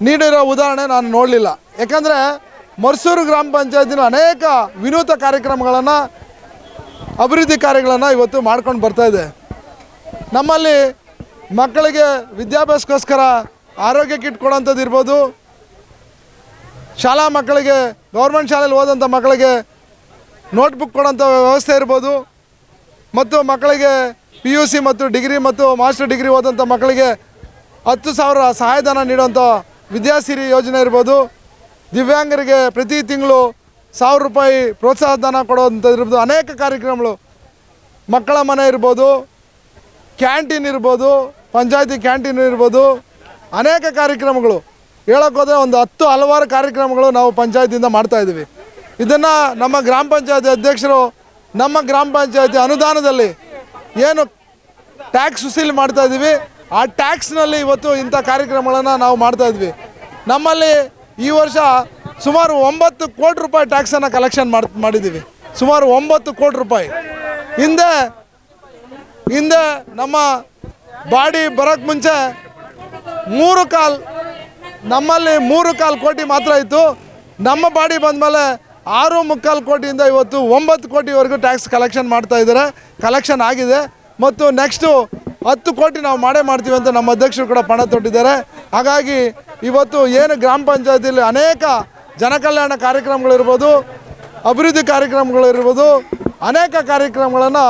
ನೀಡಿರೋ ಉದಾಹರಣೆ ನಾನು ನೋಡಲಿಲ್ಲ. ಯಾಕಂದರೆ ಮರ್ಸೂರು ಗ್ರಾಮ ಪಂಚಾಯತಿನ ಅನೇಕ ವಿನೂತ ಕಾರ್ಯಕ್ರಮಗಳನ್ನು ಅಭಿವೃದ್ಧಿ ಕಾರ್ಯಗಳನ್ನು ಇವತ್ತು ಮಾಡ್ಕೊಂಡು ಬರ್ತಾಯಿದೆ. ನಮ್ಮಲ್ಲಿ ಮಕ್ಕಳಿಗೆ ವಿದ್ಯಾಭ್ಯಾಸಕ್ಕೋಸ್ಕರ ಆರೋಗ್ಯ ಕಿಟ್ ಕೊಡೋಂಥದ್ದು ಇರ್ಬೋದು, ಶಾಲಾ ಮಕ್ಕಳಿಗೆ ಗೌರ್ಮೆಂಟ್ ಶಾಲೆಯಲ್ಲಿ ಓದೋಂಥ ಮಕ್ಕಳಿಗೆ ನೋಟ್ಬುಕ್ ಕೊಡೋಂಥ ವ್ಯವಸ್ಥೆ ಇರ್ಬೋದು, ಮತ್ತು ಮಕ್ಕಳಿಗೆ PUC ಮತ್ತು ಡಿಗ್ರಿ ಮತ್ತು ಮಾಸ್ಟರ್ ಡಿಗ್ರಿ ಓದೋಂಥ ಮಕ್ಕಳಿಗೆ 10,000 ಸಹಾಯಧನ ನೀಡುವಂಥ ವಿದ್ಯಾಸಿರಿ ಯೋಜನೆ ಇರ್ಬೋದು, ದಿವ್ಯಾಂಗರಿಗೆ ಪ್ರತಿ ತಿಂಗಳು 1,000 ರೂಪಾಯಿ ಪ್ರೋತ್ಸಾಹ ಧನ ಕೊಡುವಂಥದ್ದು ಇರ್ಬೋದು, ಅನೇಕ ಕಾರ್ಯಕ್ರಮಗಳು, ಮಕ್ಕಳ ಮನೆ ಇರ್ಬೋದು, ಕ್ಯಾಂಟೀನ್ ಇರ್ಬೋದು, ಪಂಚಾಯತಿ ಕ್ಯಾಂಟೀನ್ ಇರ್ಬೋದು, ಅನೇಕ ಕಾರ್ಯಕ್ರಮಗಳು ಹೇಳೋಕ್ಕೋದ್ರೆ ಒಂದು 10 ಹಲವಾರು ಕಾರ್ಯಕ್ರಮಗಳು ನಾವು ಪಂಚಾಯತಿಯಿಂದ ಮಾಡ್ತಾಯಿದ್ದೀವಿ. ಇದನ್ನು ನಮ್ಮ ಗ್ರಾಮ ಪಂಚಾಯತಿ ಅಧ್ಯಕ್ಷರು ನಮ್ಮ ಗ್ರಾಮ ಪಂಚಾಯತಿ ಅನುದಾನದಲ್ಲಿ ಏನು ಟ್ಯಾಕ್ಸ್ ವಸೂಲಿ ಮಾಡ್ತಾಯಿದ್ದೀವಿ, ಆ ಟ್ಯಾಕ್ಸ್ನಲ್ಲಿ ಇವತ್ತು ಇಂಥ ಕಾರ್ಯಕ್ರಮಗಳನ್ನು ನಾವು ಮಾಡ್ತಾಯಿದ್ವಿ. ನಮ್ಮಲ್ಲಿ ಈ ವರ್ಷ ಸುಮಾರು 9 ಕೋಟಿ ರೂಪಾಯಿ ಟ್ಯಾಕ್ಸನ್ನು ಕಲೆಕ್ಷನ್ ಮಾಡಿದ್ದೀವಿ. ಸುಮಾರು 9 ಕೋಟಿ ರೂಪಾಯಿ. ಹಿಂದೆ ನಮ್ಮ ಬಾಡಿ ಬರೋಕ್ಕೆ ಮುಂಚೆ 3.25 ಕೋಟಿ ಮಾತ್ರ ಇತ್ತು. ನಮ್ಮ ಬಾಡಿ ಬಂದಮೇಲೆ 6.25 ಕೋಟಿಯಿಂದ ಇವತ್ತು 9 ಕೋಟಿವರೆಗೂ ಟ್ಯಾಕ್ಸ್ ಕಲೆಕ್ಷನ್ ಮಾಡ್ತಾಯಿದ್ದಾರೆ. ಕಲೆಕ್ಷನ್ ಆಗಿದೆ ಮತ್ತು ನೆಕ್ಸ್ಟು 10 ಕೋಟಿ ನಾವು ಮಾಡ್ತೀವಿ ಅಂತ ನಮ್ಮ ಅಧ್ಯಕ್ಷರು ಕೂಡ ಪಣ ತೊಟ್ಟಿದ್ದಾರೆ. ಹಾಗಾಗಿ ಇವತ್ತು ಏನು ಗ್ರಾಮ ಪಂಚಾಯತಿಯಲ್ಲಿ ಅನೇಕ ಜನಕಲ್ಯಾಣ ಕಾರ್ಯಕ್ರಮಗಳಿರ್ಬೋದು, ಅಭಿವೃದ್ಧಿ ಕಾರ್ಯಕ್ರಮಗಳಿರ್ಬೋದು, ಅನೇಕ ಕಾರ್ಯಕ್ರಮಗಳನ್ನು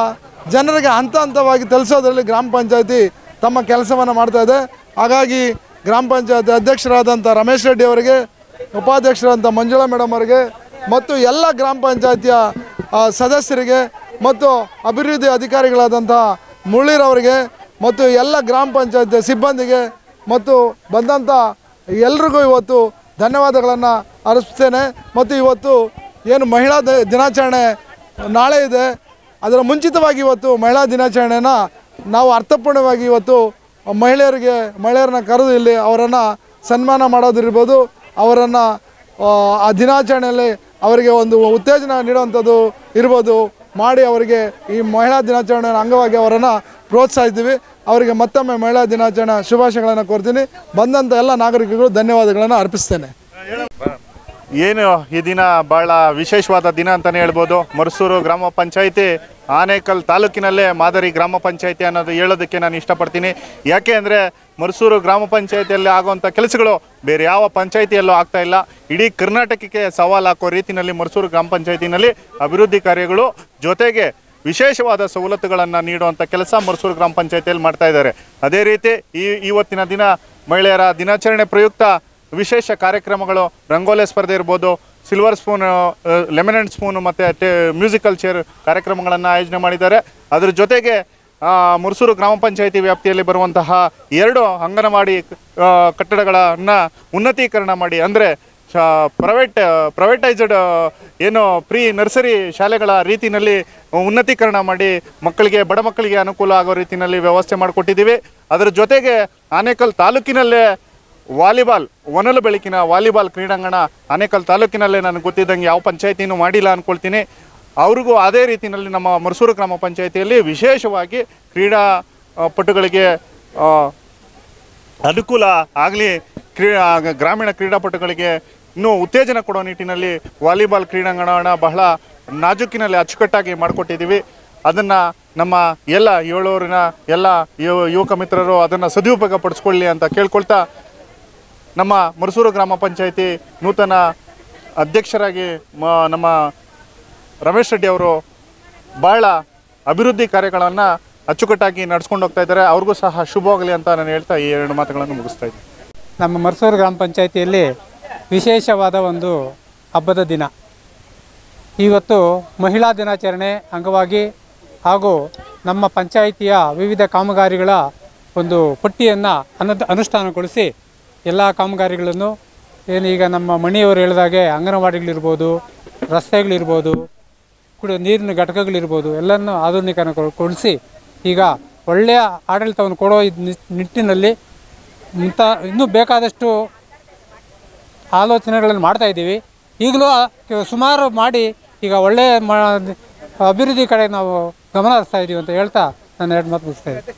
ಜನರಿಗೆ ಹಂತ ಹಂತವಾಗಿ ತಲುಪಿಸೋದ್ರಲ್ಲಿ ಗ್ರಾಮ ಪಂಚಾಯತಿ ತಮ್ಮ ಕೆಲಸವನ್ನು ಮಾಡ್ತಾಯಿದೆ. ಹಾಗಾಗಿ ಗ್ರಾಮ ಪಂಚಾಯತಿ ಅಧ್ಯಕ್ಷರಾದಂಥ ರಮೇಶ್ ರೆಡ್ಡಿ ಅವರಿಗೆ, ಉಪಾಧ್ಯಕ್ಷರಾದಂಥ ಮಂಜುಳಾ ಮೇಡಮ್ ಅವರಿಗೆ ಮತ್ತು ಎಲ್ಲ ಗ್ರಾಮ ಪಂಚಾಯತಿಯ ಸದಸ್ಯರಿಗೆ ಮತ್ತು ಅಭಿವೃದ್ಧಿ ಅಧಿಕಾರಿಗಳಾದಂಥ ಮುರಳೀರವರಿಗೆ ಮತ್ತು ಎಲ್ಲ ಗ್ರಾಮ ಪಂಚಾಯತಿ ಸಿಬ್ಬಂದಿಗೆ ಮತ್ತು ಬಂದಂಥ ಎಲ್ರಿಗೂ ಇವತ್ತು ಧನ್ಯವಾದಗಳನ್ನು ಅರ್ಪಿಸ್ತೇನೆ. ಮತ್ತು ಇವತ್ತು ಏನು ಮಹಿಳಾ ದಿನಾಚರಣೆ ನಾಳೆ ಇದೆ, ಅದರ ಮುಂಚಿತವಾಗಿ ಇವತ್ತು ಮಹಿಳಾ ದಿನಾಚರಣೆನ ನಾವು ಅರ್ಥಪೂರ್ಣವಾಗಿ ಇವತ್ತು ಮಹಿಳೆಯರನ್ನ ಕರೆದು ಇಲ್ಲಿ ಅವರನ್ನು ಸನ್ಮಾನ ಮಾಡೋದಿರ್ಬೋದು, ಅವರನ್ನು ಆ ದಿನಾಚರಣೆಯಲ್ಲಿ ಅವರಿಗೆ ಒಂದು ಉತ್ತೇಜನ ನೀಡುವಂಥದ್ದು ಇರ್ಬೋದು ಮಾಡಿ ಅವರಿಗೆ ಈ ಮಹಿಳಾ ದಿನಾಚರಣೆ ಅಂಗವಾಗಿ ಅವರನ್ನು ಪ್ರೋತ್ಸಾಹಿಸ್ತೀವಿ. ಅವರಿಗೆ ಮತ್ತೊಮ್ಮೆ ಮಹಿಳಾ ದಿನಾಚರಣೆ ಶುಭಾಶಯಗಳನ್ನು ಕೋರ್ತೀನಿ. ಬಂದಂಥ ಎಲ್ಲ ನಾಗರಿಕರಿಗೂ ಧನ್ಯವಾದಗಳನ್ನು ಅರ್ಪಿಸ್ತೇನೆ. ಏನು ಈ ದಿನ ಭಾಳ ವಿಶೇಷವಾದ ದಿನ ಅಂತಲೇ ಹೇಳ್ಬೋದು. ಮರ್ಸೂರು ಗ್ರಾಮ ಪಂಚಾಯಿತಿ ಆನೇಕಲ್ ತಾಲೂಕಿನಲ್ಲೇ ಮಾದರಿ ಗ್ರಾಮ ಪಂಚಾಯಿತಿ ಅನ್ನೋದು ಹೇಳೋದಕ್ಕೆ ನಾನು ಇಷ್ಟಪಡ್ತೀನಿ. ಯಾಕೆ ಅಂದರೆ ಮರ್ಸೂರು ಗ್ರಾಮ ಪಂಚಾಯಿತಿಯಲ್ಲಿ ಆಗುವಂಥ ಕೆಲಸಗಳು ಬೇರೆ ಯಾವ ಪಂಚಾಯಿತಿಯಲ್ಲೂ ಆಗ್ತಾ ಇಲ್ಲ. ಇಡೀ ಕರ್ನಾಟಕಕ್ಕೆ ಸವಾಲು ಹಾಕೋ ರೀತಿಯಲ್ಲಿ ಮರ್ಸೂರು ಗ್ರಾಮ ಪಂಚಾಯಿತಿನಲ್ಲಿ ಅಭಿವೃದ್ಧಿ ಕಾರ್ಯಗಳು ಜೊತೆಗೆ ವಿಶೇಷವಾದ ಸವಲತ್ತುಗಳನ್ನು ನೀಡುವಂಥ ಕೆಲಸ ಮರ್ಸೂರು ಗ್ರಾಮ ಪಂಚಾಯಿತಿಯಲ್ಲಿ ಮಾಡ್ತಾ ಇದ್ದಾರೆ. ಅದೇ ರೀತಿ ಇವತ್ತಿನ ದಿನ ಮಹಿಳೆಯರ ದಿನಾಚರಣೆ ಪ್ರಯುಕ್ತ ವಿಶೇಷ ಕಾರ್ಯಕ್ರಮಗಳು, ರಂಗೋಲಿ ಸ್ಪರ್ಧೆ ಇರ್ಬೋದು, ಸಿಲ್ವರ್ ಸ್ಪೂನ್, ಲೆಮನ್ ಸ್ಪೂನು ಮತ್ತು ಮ್ಯೂಸಿಕಲ್ ಚೇರ್ ಕಾರ್ಯಕ್ರಮಗಳನ್ನು ಆಯೋಜನೆ ಮಾಡಿದ್ದಾರೆ. ಅದರ ಜೊತೆಗೆ ಮರ್ಸೂರು ಗ್ರಾಮ ಪಂಚಾಯಿತಿ ವ್ಯಾಪ್ತಿಯಲ್ಲಿ ಬರುವಂತಹ 2 ಅಂಗನವಾಡಿ ಕಟ್ಟಡಗಳನ್ನು ಉನ್ನತೀಕರಣ ಮಾಡಿ, ಅಂದರೆ ಪ್ರೈವೇಟೈಸ್ಡ್ ಏನು ಪ್ರೀ ನರ್ಸರಿ ಶಾಲೆಗಳ ರೀತಿಯಲ್ಲಿ ಉನ್ನತೀಕರಣ ಮಾಡಿ ಮಕ್ಕಳಿಗೆ, ಬಡ ಮಕ್ಕಳಿಗೆ ಅನುಕೂಲ ಆಗೋ ರೀತಿಯಲ್ಲಿ ವ್ಯವಸ್ಥೆ ಮಾಡಿಕೊಟ್ಟಿದ್ದೀವಿ. ಅದರ ಜೊತೆಗೆ ಆನೇಕಲ್ ತಾಲೂಕಿನಲ್ಲೇ ವಾಲಿಬಾಲ್, ಒನಲು ಬೆಳಕಿನ ವಾಲಿಬಾಲ್ ಕ್ರೀಡಾಂಗಣ ಆನೇಕಲ್ ತಾಲೂಕಿನಲ್ಲೇ ನನಗೆ ಗೊತ್ತಿದ್ದಂಗೆ ಯಾವ ಪಂಚಾಯಿತಿನೂ ಮಾಡಿಲ್ಲ ಅಂದ್ಕೊಳ್ತೀನಿ. ಅವ್ರಿಗೂ ಅದೇ ರೀತಿಯಲ್ಲಿ ನಮ್ಮ ಮರ್ಸೂರು ಗ್ರಾಮ ಪಂಚಾಯಿತಿಯಲ್ಲಿ ವಿಶೇಷವಾಗಿ ಕ್ರೀಡಾಪಟುಗಳಿಗೆ ಅನುಕೂಲ ಆಗಲಿ, ಗ್ರಾಮೀಣ ಕ್ರೀಡಾಪಟುಗಳಿಗೆ ಇನ್ನೂ ಉತ್ತೇಜನ ಕೊಡೋ ನಿಟ್ಟಿನಲ್ಲಿ ವಾಲಿಬಾಲ್ ಕ್ರೀಡಾಂಗಣ ಬಹಳ ನಾಜೂಕಿನಲ್ಲಿ ಅಚ್ಚುಕಟ್ಟಾಗಿ ಮಾಡಿಕೊಟ್ಟಿದ್ದೀವಿ. ಅದನ್ನು ನಮ್ಮ ಎಲ್ಲ ಏಳೂರಿನ ಎಲ್ಲ ಯುವಕ ಮಿತ್ರರು ಅದನ್ನು ಸದುಪಯೋಗ ಪಡಿಸ್ಕೊಳ್ಳಿ ಅಂತ ಕೇಳ್ಕೊಳ್ತಾ, ನಮ್ಮ ಮರಸೂರು ಗ್ರಾಮ ಪಂಚಾಯಿತಿ ನೂತನ ಅಧ್ಯಕ್ಷರಾಗಿ ನಮ್ಮ ರಮೇಶ್ ರೆಡ್ಡಿ ಅವರು ಭಾಳ ಅಭಿವೃದ್ಧಿ ಕಾರ್ಯಗಳನ್ನು ಅಚ್ಚುಕಟ್ಟಾಗಿ ನಡೆಸ್ಕೊಂಡು ಹೋಗ್ತಾ ಇದ್ದಾರೆ. ಅವ್ರಿಗೂ ಸಹ ಶುಭವಾಗಲಿ ಅಂತ ನಾನು ಹೇಳ್ತಾ ಈ 2 ಮಾತುಗಳನ್ನು ಮುಗಿಸ್ತಾ ಇದ್ದೀನಿ. ನಮ್ಮ ಮರಸೂರು ಗ್ರಾಮ ಪಂಚಾಯಿತಿಯಲ್ಲಿ ವಿಶೇಷವಾದ ಒಂದು ಹಬ್ಬದ ದಿನ. ಇವತ್ತು ಮಹಿಳಾ ದಿನಾಚರಣೆ ಅಂಗವಾಗಿ ಹಾಗೂ ನಮ್ಮ ಪಂಚಾಯಿತಿಯ ವಿವಿಧ ಕಾಮಗಾರಿಗಳ ಒಂದು ಪಟ್ಟಿಯನ್ನು ಅನುಷ್ಠಾನಗೊಳಿಸಿ ಎಲ್ಲ ಕಾಮಗಾರಿಗಳನ್ನು ಏನೀಗ ನಮ್ಮ ಮಣಿಯವರು ಹೇಳಿದಾಗೆ ಅಂಗನವಾಡಿಗಳಿರ್ಬೋದು, ರಸ್ತೆಗಳಿರ್ಬೋದು, ನೀರಿನ ಘಟಕಗಳಿರ್ಬೋದು ಎಲ್ಲನೂ ಆಧುನೀಕರಣಗೊಳಿಸಿ ಈಗ ಒಳ್ಳೆಯ ಆಡಳಿತವನ್ನು ಕೊಡೋ ನಿಟ್ಟಿನಲ್ಲಿ ಇನ್ನೂ ಬೇಕಾದಷ್ಟು ಆಲೋಚನೆಗಳನ್ನು ಮಾಡ್ತಾಯಿದ್ದೀವಿ. ಈಗಲೂ ಸುಮಾರು ಮಾಡಿ ಈಗ ಒಳ್ಳೆಯ ಅಭಿವೃದ್ಧಿ ಕಡೆ ನಾವು ಗಮನ ಹರಿಸ್ತಾ ಇದ್ದೀವಿ ಅಂತ ಹೇಳ್ತಾ ನಾನು 2 ಮಾತು ಮುಗಿಸ್ತಾ ಇದ್ದೀನಿ.